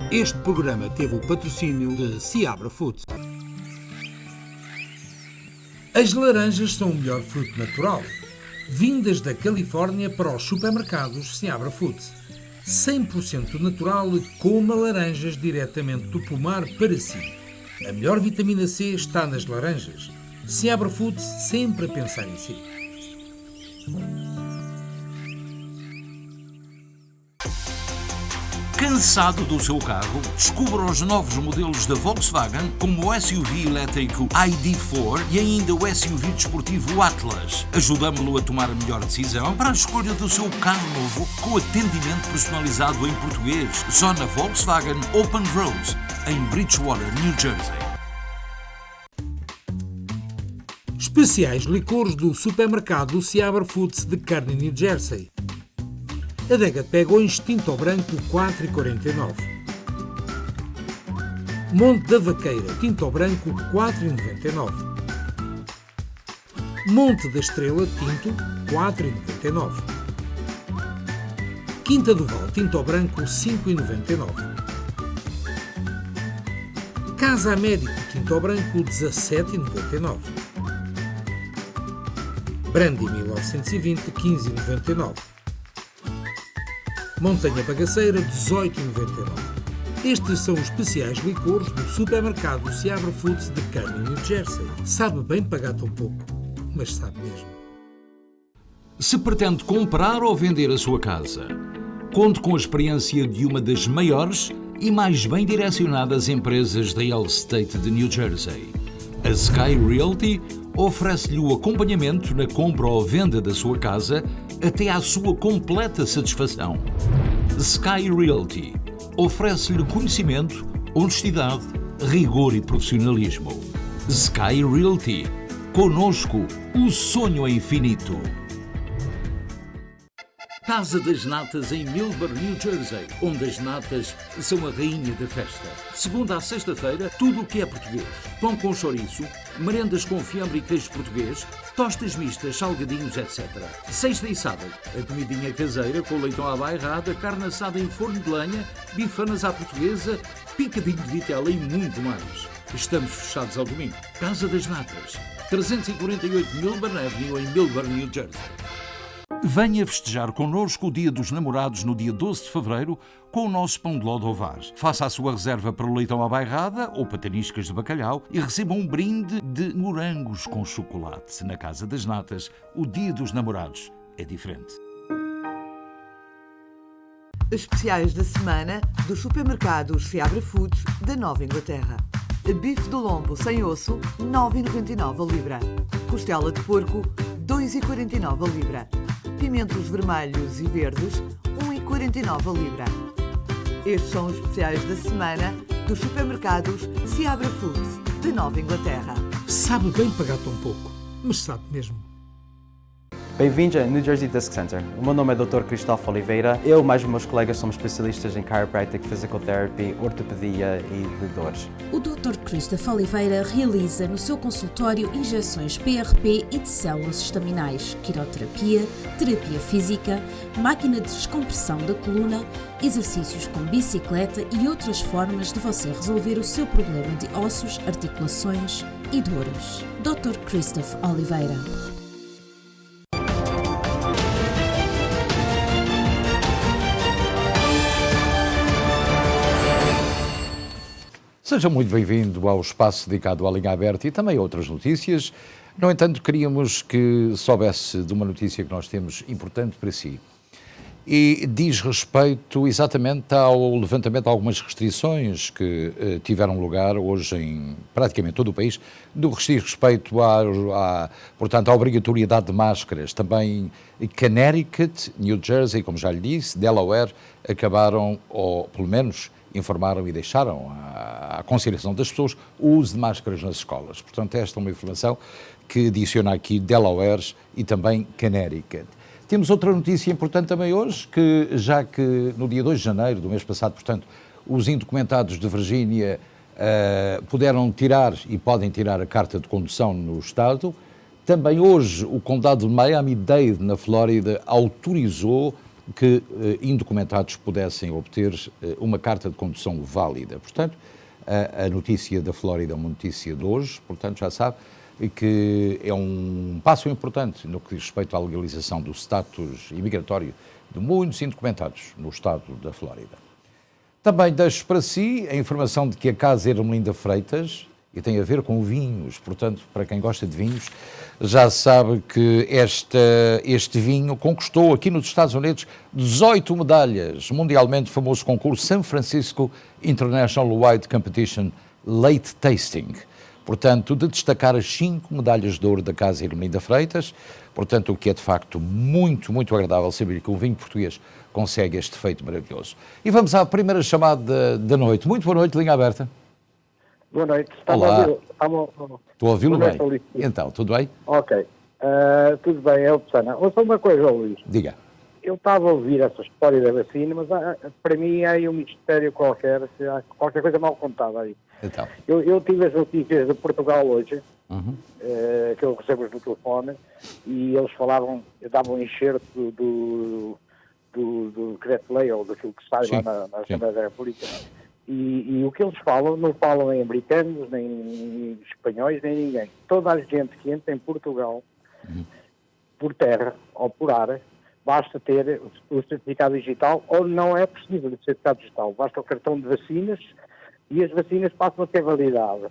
Este programa teve o patrocínio de Seabra Foods. As laranjas são o melhor fruto natural, vindas da Califórnia para os supermercados Seabra Foods. 100% natural, coma laranjas diretamente do pomar para si. A melhor vitamina C está nas laranjas. Seabra Foods, sempre a pensar em si. Cansado do seu carro? Descubra os novos modelos da Volkswagen, como o SUV elétrico ID4 e ainda o SUV desportivo Atlas. Ajudamos-lo a tomar a melhor decisão para a escolha do seu carro novo, com atendimento personalizado em português, só na Volkswagen Open Road, em Bridgewater, New Jersey. Especiais licores do supermercado Seabra Foods de Kearney, New Jersey. Adega de Pegões Tinto Branco 4,49. Monte da Vaqueira Tinto Branco 4,99. Monte da Estrela Tinto 4,99. Quinta do Val Tinto Branco 5,99. Casa Médico Tinto Branco 17,99. Brandy 1920 15,99. Montanha Bagaceira, 18,99. Estes são os especiais licores do supermercado Seabra Foods de Kearney, New Jersey. Sabe bem pagar tão pouco, mas sabe mesmo. Se pretende comprar ou vender a sua casa, conte com a experiência de uma das maiores e mais bem direcionadas empresas de real estate de New Jersey. A Sky Realty oferece-lhe o acompanhamento na compra ou venda da sua casa até à sua completa satisfação. Sky Realty oferece-lhe conhecimento, honestidade, rigor e profissionalismo. Sky Realty. Conosco, o sonho é infinito. Casa das Natas em Millburn, New Jersey, onde as natas são a rainha da festa. De segunda à sexta-feira, tudo o que é português. Pão com chouriço, merendas com fiambre e queijo português, tostas mistas, salgadinhos, etc. Sexta e sábado, a comidinha caseira com leitão à bairrada, carne assada em forno de lenha, bifanas à portuguesa, picadinho de vitela e muito mais. Estamos fechados ao domingo. Casa das Natas, 348 Millburn Avenue em Millburn, New Jersey. Venha festejar connosco o Dia dos Namorados no dia 12 de fevereiro com o nosso pão de ló de Ovar. Faça a sua reserva para o leitão à bairrada ou pataniscas de bacalhau e receba um brinde de morangos com chocolate. Na Casa das Natas, o Dia dos Namorados é diferente. Especiais da semana dos supermercados Seabra Foods da Nova Inglaterra. Bife do lombo sem osso, 9,99 a libra. Costela de porco, 2,49 a libra. Pimentos vermelhos e verdes, 1,49 a libra. Estes são os especiais da semana dos supermercados Seabra Foods de Nova Inglaterra. Sabe bem pagar tão pouco, mas sabe mesmo. Bem-vindos ao New Jersey Disc Center. O meu nome é Dr. Cristóvão Oliveira. Eu mais os meus colegas somos especialistas em chiropractic, physical therapy, ortopedia e de dores. O Dr. Cristóvão Oliveira realiza no seu consultório injeções PRP e de células estaminais, quiroterapia, terapia física, máquina de descompressão da coluna, exercícios com bicicleta e outras formas de você resolver o seu problema de ossos, articulações e dores. Dr. Cristóvão Oliveira. Seja muito bem-vindo ao espaço dedicado à linha aberta e também a outras notícias. No entanto, queríamos que soubesse de uma notícia que nós temos importante para si. E diz respeito exatamente ao levantamento de algumas restrições que tiveram lugar hoje em praticamente todo o país, do que diz respeito portanto, à obrigatoriedade de máscaras. Também Connecticut, New Jersey, como já lhe disse, Delaware, acabaram, ou pelo menos informaram e deixaram à consideração das pessoas o uso de máscaras nas escolas. Portanto, esta é uma informação que adiciona aqui Delaware e também Connecticut. Temos outra notícia importante também hoje, que já que no dia 2 de janeiro do mês passado, portanto, os indocumentados de Virgínia puderam tirar e podem tirar a carta de condução no Estado, também hoje o condado de Miami-Dade, na Flórida, autorizou que indocumentados pudessem obter uma carta de condução válida. Portanto, a notícia da Flórida é uma notícia de hoje, portanto já sabe que é um passo importante no que diz respeito à legalização do status imigratório de muitos indocumentados no estado da Flórida. Também deixo para si a informação de que a Casa Ermelinda Freitas, e tem a ver com vinhos, portanto, para quem gosta de vinhos, já sabe que este vinho conquistou aqui nos Estados Unidos 18 medalhas, mundialmente famoso concurso San Francisco International Wine Competition Late Tasting. Portanto, de destacar as 5 medalhas de ouro da Casa Ermelinda Freitas, portanto, o que é de facto muito, muito agradável saber que o vinho português consegue este feito maravilhoso. E vamos à primeira chamada da noite. Muito boa noite, linha aberta. Boa noite. Olá. Estou a ouvi-lo bem. Luís. Então, tudo bem? Ok. Tudo bem, é o Pessana. Ouça uma coisa, Luís. Diga. Eu estava a ouvir essa história da vacina, mas para mim há aí um mistério qualquer, há qualquer coisa mal contada aí. Então. Eu tive as notícias de Portugal hoje, que eu recebo no telefone, e eles falavam, eu dava um enxerto do decreto-lei, ou daquilo que sai lá na Assembleia da República. E o que eles falam, não falam em americanos, nem em espanhóis, nem ninguém. Toda a gente que entra em Portugal, por terra ou por ar, basta ter o certificado digital, ou não é preciso o certificado digital. Basta o cartão de vacinas e as vacinas passam a ter validade.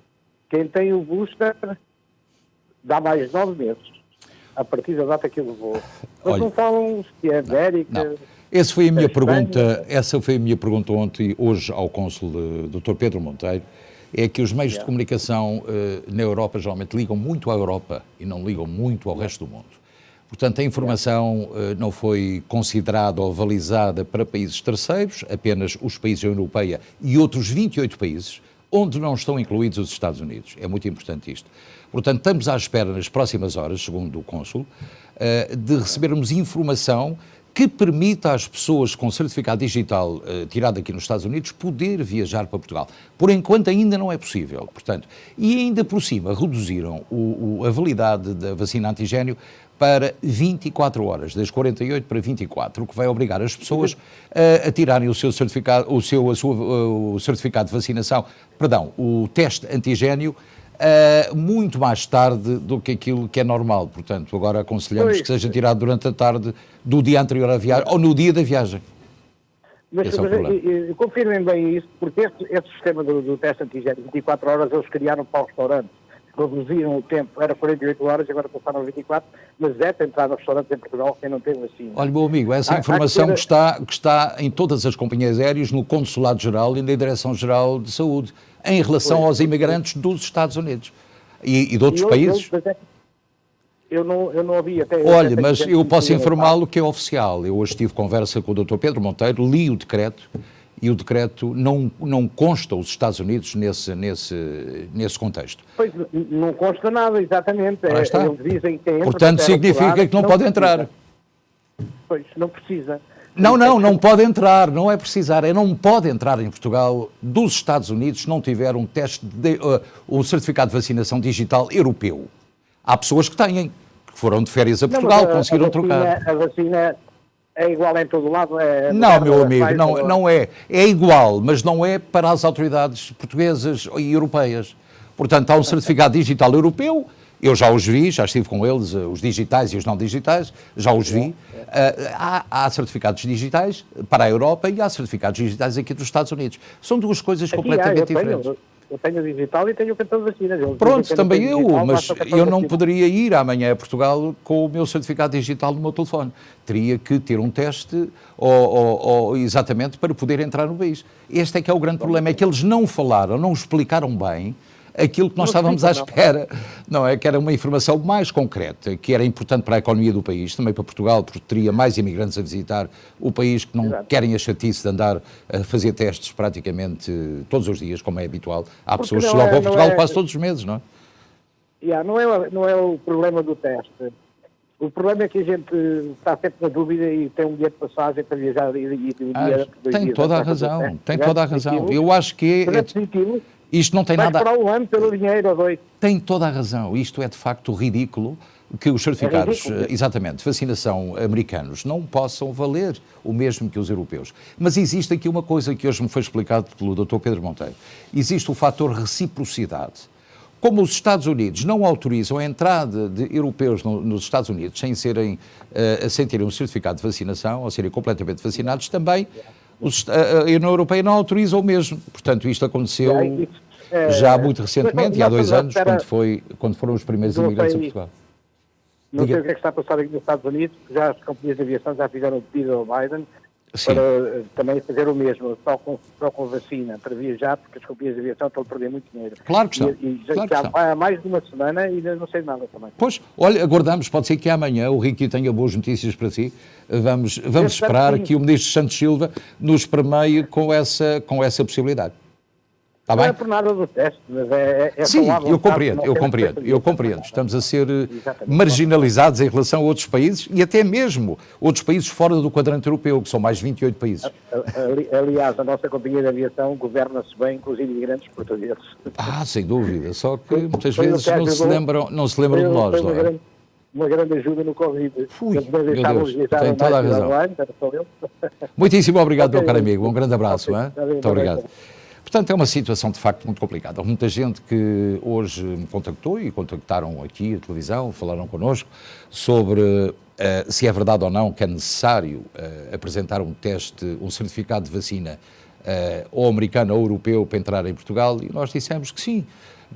Quem tem o booster dá mais 9 meses, a partir da data que ele levou. Mas não falam se é América... Essa foi a minha pergunta hoje ao cônsul Dr. Pedro Monteiro, é que os meios de comunicação na Europa geralmente ligam muito à Europa e não ligam muito ao resto do mundo. Portanto, a informação não foi considerada ou avalizada para países terceiros, apenas os países da União Europeia e outros 28 países, onde não estão incluídos os Estados Unidos. É muito importante isto. Portanto, estamos à espera nas próximas horas, segundo o cônsul, de recebermos informação que permita às pessoas com certificado digital tirado aqui nos Estados Unidos poder viajar para Portugal. Por enquanto ainda não é possível, portanto, e ainda por cima reduziram a validade da vacina antigénio para 24 horas, das 48 para 24, o que vai obrigar as pessoas a tirarem o seu certificado, o certificado de vacinação, o teste antigénio, muito mais tarde do que aquilo que é normal. Portanto, agora aconselhamos que seja tirado durante a tarde do dia anterior à viagem, ou no dia da viagem. Mas confirmem bem isso, porque esse sistema do teste antigénio, 24 horas, eles criaram para o restaurante. Reduziram o tempo, era 48 horas, agora passaram a 24, mas é para entrar nos restaurantes em Portugal quem não tem vacina. Olha, meu amigo, essa informação que está em todas as companhias aéreas, no Consulado-Geral e na Direção-Geral de Saúde, em relação aos imigrantes dos Estados Unidos e de outros países. Eu não ouvi até... Olha, mas eu posso informá-lo que é oficial. Eu hoje tive conversa com o Dr. Pedro Monteiro, li o decreto, e o decreto não consta os Estados Unidos nesse contexto. Pois, não consta nada, exatamente. Eles dizem que portanto, significa que não pode entrar. Pois, não precisa. Não pode entrar, não é precisar, não pode entrar em Portugal dos Estados Unidos se não tiver um teste, um certificado de vacinação digital europeu. Há pessoas que têm, que foram de férias a Portugal, conseguiram trocar. A vacina é igual em todo lado? Não, meu amigo, não é. É igual, mas não é para as autoridades portuguesas e europeias. Portanto, há um certificado digital europeu. Eu já os vi, já estive com eles, os digitais e os não digitais, já os vi. Há certificados digitais para a Europa e há certificados digitais aqui dos Estados Unidos. São duas coisas completamente diferentes. Eu tenho digital e tenho o cartão de vacina. Pronto, também mas eu não poderia ir amanhã a Portugal com o meu certificado digital no meu telefone. Teria que ter um teste exatamente para poder entrar no país. Este é que é o grande problema, é que eles não falaram, não explicaram bem aquilo que nós estávamos à espera, não é? Que era uma informação mais concreta, que era importante para a economia do país, também para Portugal, porque teria mais imigrantes a visitar o país que não querem a chatice de andar a fazer testes praticamente todos os dias, como é habitual. Há pessoas que chegam a Portugal quase todos os meses, não é? Não é o problema do teste. O problema é que a gente está sempre na dúvida e tem um bilhete de passagem para viajar tem toda a razão, tem toda a razão. Eu acho que isto não tem nada... Vai para um ano pelo dinheiro ou dois. Tem toda a razão. Isto é de facto ridículo que os certificados, exatamente, de vacinação americanos não possam valer o mesmo que os europeus. Mas existe aqui uma coisa que hoje me foi explicado pelo Dr. Pedro Monteiro. Existe o fator reciprocidade. Como os Estados Unidos não autorizam a entrada de europeus nos Estados Unidos sem terem um certificado de vacinação, ou serem completamente vacinados, também a União Europeia não autoriza o mesmo. Portanto, isto aconteceu já muito recentemente, há 2 anos, quando foram os primeiros imigrantes a Portugal. Não sei o que é que está a passar aqui nos Estados Unidos, já as companhias de aviação já fizeram o pedido ao Biden para também fazer o mesmo, só com vacina, para viajar, porque as companhias de aviação estão a perder muito dinheiro. Claro que estão. Há mais de uma semana e ainda não sei nada também. Pois, olha, aguardamos, pode ser que amanhã o Ricky tenha boas notícias para si. Vamos esperar que o Ministro Santos Silva nos permeie com essa possibilidade. Está bem? Não é por nada do teste, mas é sim, eu compreendo. Estamos a ser marginalizados em relação a outros países e até mesmo outros países fora do quadrante europeu, que são mais de 28 países. Aliás, a nossa companhia de aviação governa-se bem com os imigrantes portugueses. Sem dúvida, só que muitas vezes não se lembram de nós, não é? Uma grande ajuda no Covid. Meu Deus, tem toda a razão. Muitíssimo obrigado, meu caro amigo. Um grande abraço. Muito obrigado. Portanto, é uma situação de facto muito complicada. Há muita gente que hoje me contactou e contactaram aqui a televisão, falaram connosco sobre se é verdade ou não que é necessário apresentar um teste, um certificado de vacina ou americano ou europeu para entrar em Portugal, e nós dissemos que sim,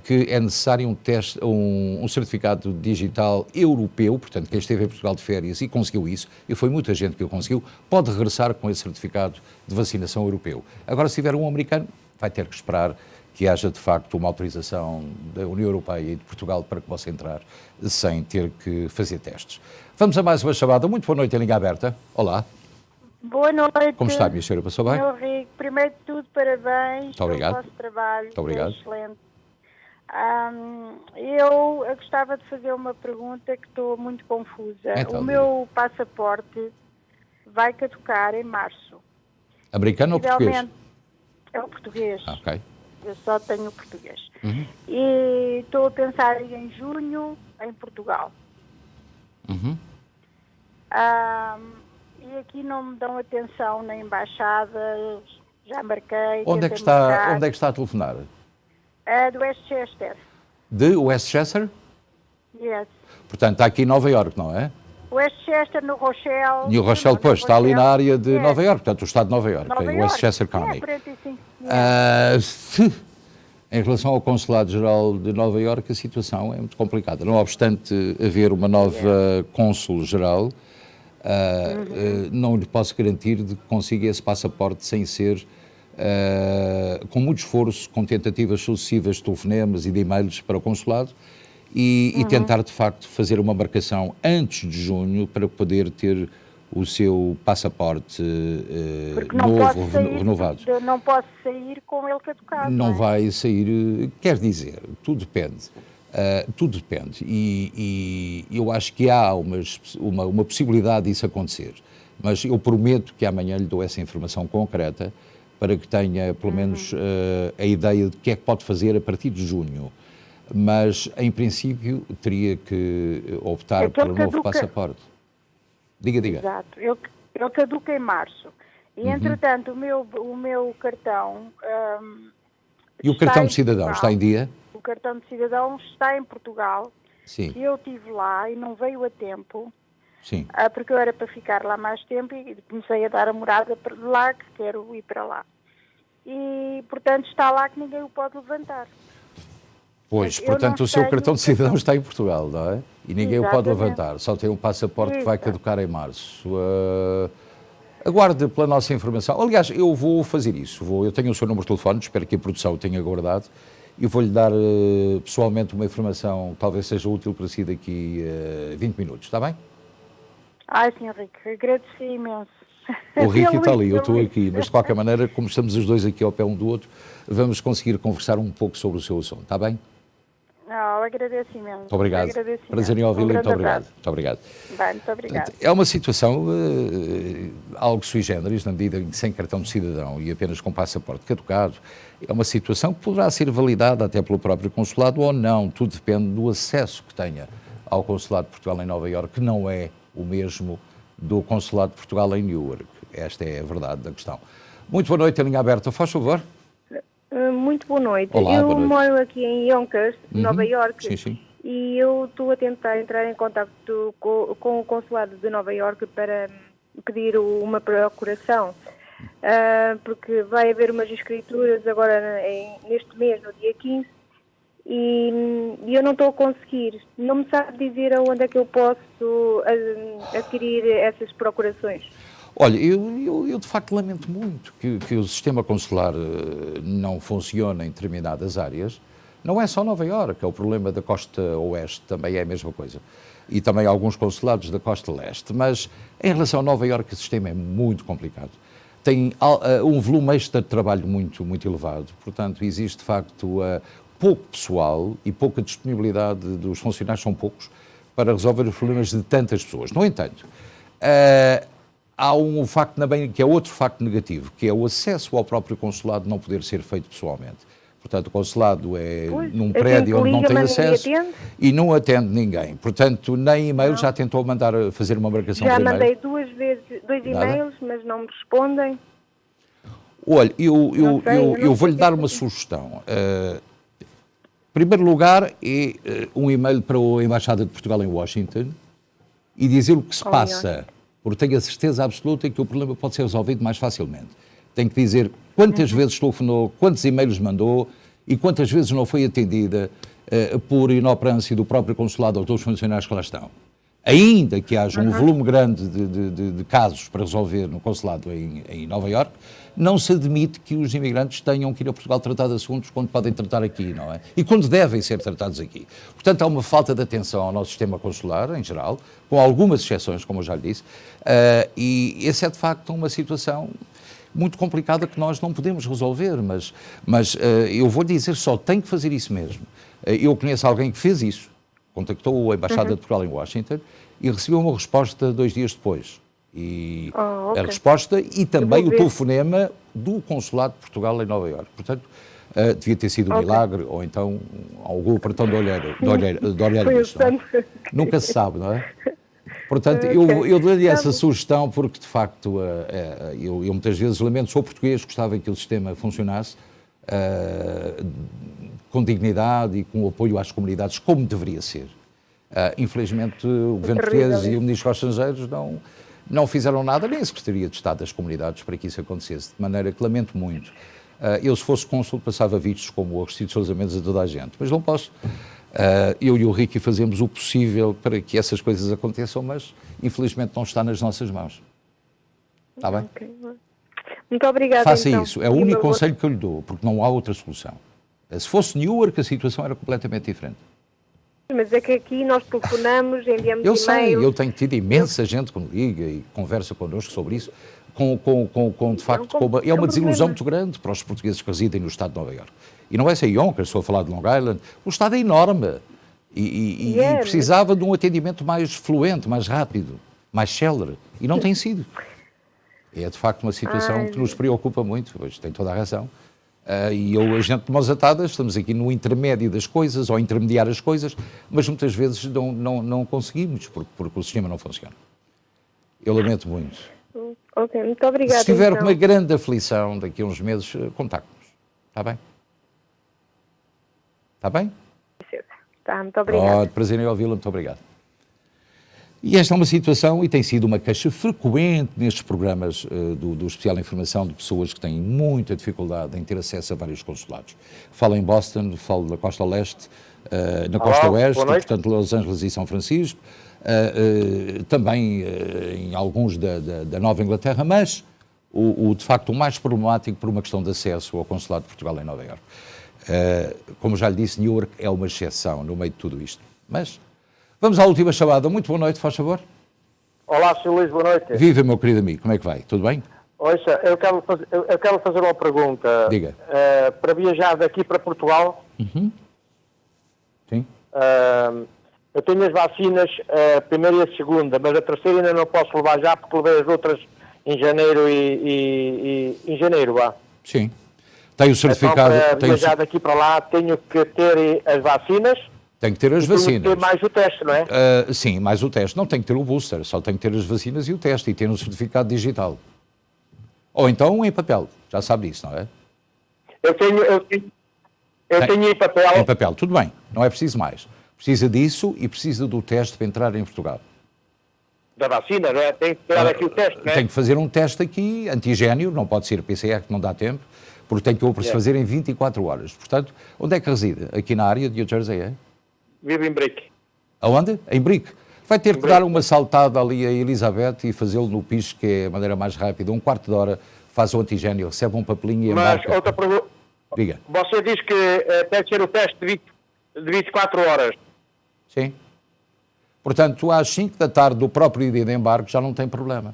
que é necessário um teste, um certificado digital europeu. Portanto, quem esteve em Portugal de férias e conseguiu isso, e foi muita gente que o conseguiu, pode regressar com esse certificado de vacinação europeu. Agora, se tiver um americano, vai ter que esperar que haja, de facto, uma autorização da União Europeia e de Portugal para que possa entrar sem ter que fazer testes. Vamos a mais uma chamada. Muito boa noite em linha aberta. Olá. Boa noite. Como está, minha senhora? Passou bem? Meu Rico, primeiro de tudo, parabéns pelo vosso trabalho. Muito obrigado. Excelente. Eu gostava de fazer uma pergunta que estou muito confusa. Então, o meu passaporte vai caducar em março. Americano ou português? É o português. Ok. Eu só tenho o português. E estou a pensar em junho em Portugal. E aqui não me dão atenção na embaixada, já marquei. Onde é que está a telefonar? Do Westchester. De Westchester? Yes. Portanto, está aqui em Nova Iorque, não é? Westchester, New Rochelle. New Rochelle, pois, está ali na área de Nova Iorque, portanto, o estado de Nova Iorque, em Westchester County. 45. Em relação ao Consulado-Geral de Nova Iorque, a situação é muito complicada. Não obstante haver uma nova Cônsul-Geral, não lhe posso garantir de que consiga esse passaporte sem ser, com muito esforço, com tentativas sucessivas de telefonemas e de e-mails para o Consulado, e tentar, de facto, fazer uma marcação antes de junho para poder ter o seu passaporte novo, renovado. Não posso sair com ele caducado. Não vai sair, quer dizer, tudo depende. Tudo depende. E eu acho que há uma possibilidade disso acontecer. Mas eu prometo que amanhã lhe dou essa informação concreta para que tenha, pelo menos, a ideia de o que é que pode fazer a partir de junho. Mas, em princípio, teria que optar pelo novo passaporte. Diga. Exato. Ele caduca em março. E, entretanto, o meu cartão... e o cartão de cidadão está em dia? O cartão de cidadão está em Portugal. Sim. Eu estive lá e não veio a tempo. Sim. Porque eu era para ficar lá mais tempo e comecei a dar a morada para lá, que quero ir para lá. E, portanto, está lá que ninguém o pode levantar. Pois, portanto, o seu cartão de cidadão está em Portugal, não é? E ninguém o pode levantar, só tem um passaporte que vai caducar em março. Aguarde pela nossa informação. Aliás, eu vou fazer isso. Eu tenho o seu número de telefone, espero que a produção o tenha guardado, e vou-lhe dar pessoalmente uma informação que talvez seja útil para si daqui a 20 minutos, está bem? Ai, Sr. Rico, agradeci imenso. O Rico está ali, eu estou aqui, mas de qualquer maneira, como estamos os dois aqui ao pé um do outro, vamos conseguir conversar um pouco sobre o seu assunto, está bem? Não, agradeço imenso. Muito obrigado. Prazer em ouvi-lo e muito obrigado. Muito obrigado. Bem, muito obrigado. É uma situação algo sui generis, na medida em que sem cartão de cidadão e apenas com passaporte caducado, é uma situação que poderá ser validada até pelo próprio consulado ou não, tudo depende do acesso que tenha ao Consulado de Portugal em Nova Iorque, que não é o mesmo do Consulado de Portugal em Newark. Esta é a verdade da questão. Muito boa noite, a linha aberta, faz favor. Muito boa noite. Olá, eu boa noite. moro aqui em Yonkers, Nova Iorque, sim. E eu estou a tentar entrar em contato com o Consulado de Nova Iorque para pedir uma procuração, porque vai haver umas escrituras agora neste mês, no dia 15, e eu não estou a conseguir. Não me sabe dizer aonde é que eu posso adquirir essas procurações. Olha, eu de facto lamento muito que o sistema consular não funcione em determinadas áreas. Não é só Nova Iorque, é o problema da costa oeste, também é a mesma coisa. E também alguns consulados da costa leste. Mas em relação a Nova Iorque o sistema é muito complicado. Tem um volume extra de trabalho muito, muito elevado. Portanto, existe de facto pouco pessoal e pouca disponibilidade dos funcionários, são poucos, para resolver os problemas de tantas pessoas. No entanto, há um facto também que é outro facto negativo, que é o acesso ao próprio consulado não poder ser feito pessoalmente. Portanto, o consulado é num prédio onde não tem acesso e não atende ninguém. Portanto, nem e-mail já tentou fazer uma marcação por e-mail? Já mandei dois e-mails, mas não me respondem. Olha, eu vou-lhe dar uma sugestão. Em primeiro lugar, é um e-mail para a Embaixada de Portugal em Washington e dizer o que se passa. Porque tenho a certeza absoluta que o problema pode ser resolvido mais facilmente. Tem que dizer quantas vezes telefonou, quantos e-mails mandou e quantas vezes não foi atendida por inoperância do próprio consulado ou dos funcionários que lá estão. Ainda que haja um volume grande de casos para resolver no consulado em Nova Iorque, não se admite que os imigrantes tenham que ir a Portugal tratar de assuntos quando podem tratar aqui, não é? E quando devem ser tratados aqui. Portanto, há uma falta de atenção ao nosso sistema consular, em geral, com algumas exceções, como eu já lhe disse, e essa é, de facto, uma situação muito complicada que nós não podemos resolver, mas eu vou dizer só, tem que fazer isso mesmo. Eu conheço alguém que fez isso, contactou a Embaixada de Portugal em Washington e recebeu uma resposta 2 dias depois. E a resposta e também o telefonema do Consulado de Portugal em Nova Iorque. Portanto, devia ter sido um milagre, ou então algum apertão de orelhas. Nunca se sabe, não é? Portanto, eu dou-lhe essa sugestão porque, de facto, eu muitas vezes lamento, sou português, gostava que o sistema funcionasse com dignidade e com apoio às comunidades, como deveria ser. Infelizmente, o Governo português e o Ministro dos Estrangeiros não fizeram nada, nem a Secretaria de Estado das Comunidades, para que isso acontecesse, de maneira que lamento muito. Eu, se fosse cônsul, passava vistos como o Agostinho de Sousa Mendes a toda a gente, mas não posso. Eu e o Ricky fazemos o possível para que essas coisas aconteçam, mas infelizmente não está nas nossas mãos. Está bem? Okay. Muito obrigada. Faça então. isso, é o único conselho que eu lhe dou, porque não há outra solução. Se fosse Newark, a situação era completamente diferente. Mas é que aqui nós telefonamos, enviamos eu e-mails. Sei, eu tenho tido imensa gente que me liga e conversa connosco sobre isso, de facto, é uma desilusão muito grande para os portugueses que residem no estado de Nova Iorque. E não é só Yonkers, estou a falar de Long Island, o estado é enorme e precisava de um atendimento mais fluente, mais rápido, mais célere, e não tem sido. É de facto uma situação que nos preocupa muito, pois tem toda a razão. E eu, a gente de mãos atadas, estamos aqui no intermédio das coisas, ou intermediar as coisas, mas muitas vezes não conseguimos, porque o sistema não funciona. Eu lamento muito. Ok, muito obrigada. Se tiver então. uma grande aflição daqui a uns meses, contacte-nos. Está bem? Está bem? Está, muito obrigada. Prazer em ouvi-la, muito obrigado. E esta é uma situação, e tem sido uma queixa frequente nestes programas do Especial Informação, de pessoas que têm muita dificuldade em ter acesso a vários consulados. Falo em Boston, falo na Costa Leste, na Costa Oeste, portanto Los Angeles e São Francisco, também em alguns da Nova Inglaterra, mas de facto o mais problemático por uma questão de acesso ao Consulado de Portugal em Nova Iorque. Como já lhe disse, Newark é uma exceção no meio de tudo isto. Mas vamos à última chamada. Muito boa noite, faz favor. Olá, Sr. Luís, boa noite. Viva, meu querido amigo, como é que vai? Tudo bem? Ouça, eu quero fazer uma pergunta. Diga. Para viajar daqui para Portugal, Sim. Eu tenho as vacinas, a primeira e a segunda, mas a terceira ainda não posso levar já, porque levei as outras em janeiro em janeiro, vá. Sim. Tem o certificado... Então, para viajar daqui para lá, tenho que ter as vacinas. Tem que ter as vacinas. Tem que ter mais o teste, não é? Sim, mais o teste. Não tem que ter o booster, só tem que ter as vacinas e o teste, e ter um certificado digital. Ou então em papel, já sabe disso, não é? Eu tenho em papel. Em papel, tudo bem, não é preciso mais. Precisa disso e precisa do teste para entrar em Portugal. Da vacina, não é? Tem que tirar aqui o teste, não é? Tem que fazer um teste aqui, antigénio, não pode ser PCR, que não dá tempo, porque tem que se fazer em 24 horas. Portanto, onde é que reside? Aqui na área de New Jersey, é? Vivo em Brick. Aonde? Em Brick. Vai ter que dar uma saltada ali a Elizabeth e fazê-lo no piso, que é a maneira mais rápida. Um quarto de hora faz o antigénio, recebe um papelinho e embarca. Mas outra pergunta. Diga. Você diz que deve ser o teste de 24 horas. Sim. Portanto, às 5 da tarde do próprio dia de embarque já não tem problema.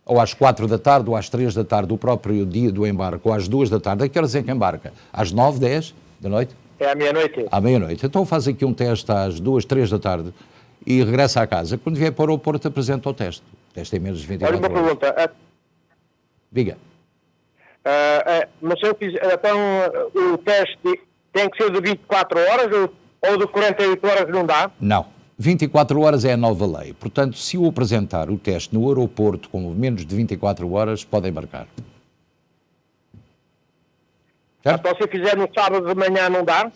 Ou às 4 da tarde, ou às 3 da tarde do próprio dia do embarque, ou às 2 da tarde. A que horas é que embarca? Às 9, 10 da noite? É à meia-noite. À meia-noite. Então faz aqui um teste às 2, 3 da tarde e regressa à casa. Quando vier para o aeroporto, apresenta o teste. O teste é menos de 24 horas. Olha uma pergunta. Diga. Mas se eu fizer, então o teste tem que ser de 24 horas ou de 48 horas não dá? Não. 24 horas é a nova lei. Portanto, se eu apresentar o teste no aeroporto com menos de 24 horas, pode embarcar. Então se eu fizer no sábado de manhã não dá?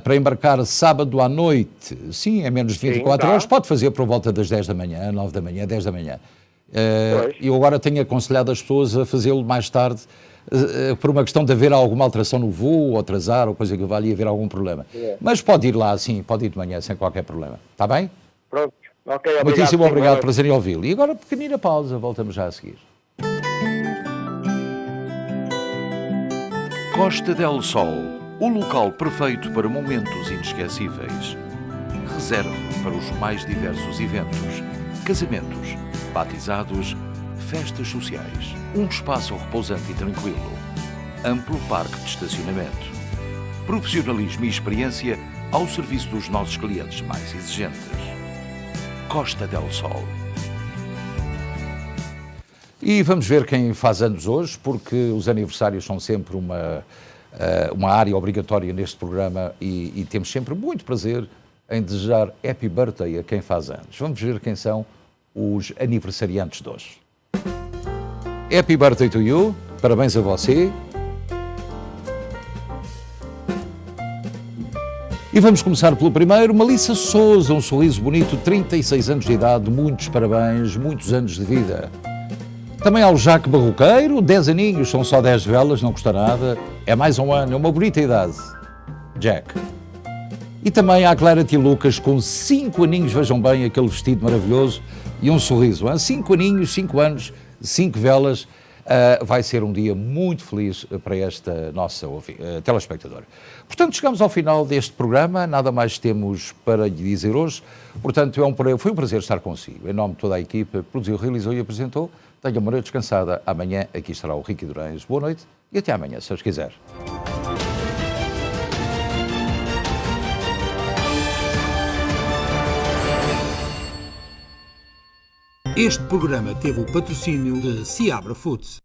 Para embarcar sábado à noite, sim, é menos de 24 horas, pode fazer por volta das 10 da manhã, 9 da manhã, 10 da manhã. Eu agora tenho aconselhado as pessoas a fazê-lo mais tarde, por uma questão de haver alguma alteração no voo, ou atrasar, ou coisa que valha e haver algum problema. Mas pode ir lá, sim, pode ir de manhã, sem qualquer problema. Está bem? Pronto. Ok, obrigado. Muitíssimo obrigado, prazer em ouvi-lo. E agora, pequenina pausa, voltamos já a seguir. Costa del Sol, o local perfeito para momentos inesquecíveis. Reserve para os mais diversos eventos, casamentos, batizados, festas sociais. Um espaço repousante e tranquilo. Amplo parque de estacionamento. Profissionalismo e experiência ao serviço dos nossos clientes mais exigentes. Costa del Sol. E vamos ver quem faz anos hoje, porque os aniversários são sempre uma área obrigatória neste programa e temos sempre muito prazer em desejar happy birthday a quem faz anos. Vamos ver quem são os aniversariantes de hoje. Happy birthday to you, parabéns a você. E vamos começar pelo primeiro, Melissa Souza, um sorriso bonito, 36 anos de idade, muitos parabéns, muitos anos de vida. Também ao Jaque Barroqueiro, 10 aninhos, são só 10 velas, não custa nada, é mais um ano, é uma bonita idade. Jack. E também à Clara T. Lucas, com 5 aninhos, vejam bem aquele vestido maravilhoso e um sorriso. 5 aninhos, 5 anos, 5 velas, vai ser um dia muito feliz para esta nossa telespectadora. Portanto, chegamos ao final deste programa, nada mais temos para lhe dizer hoje. Portanto, foi um prazer estar consigo. Em nome de toda a equipa, produziu, realizou e apresentou. Tenha uma noite descansada. Amanhã aqui estará o Ricky Durães. Boa noite e até amanhã, se Deus quiser. Este programa teve o patrocínio de Seabra Foods.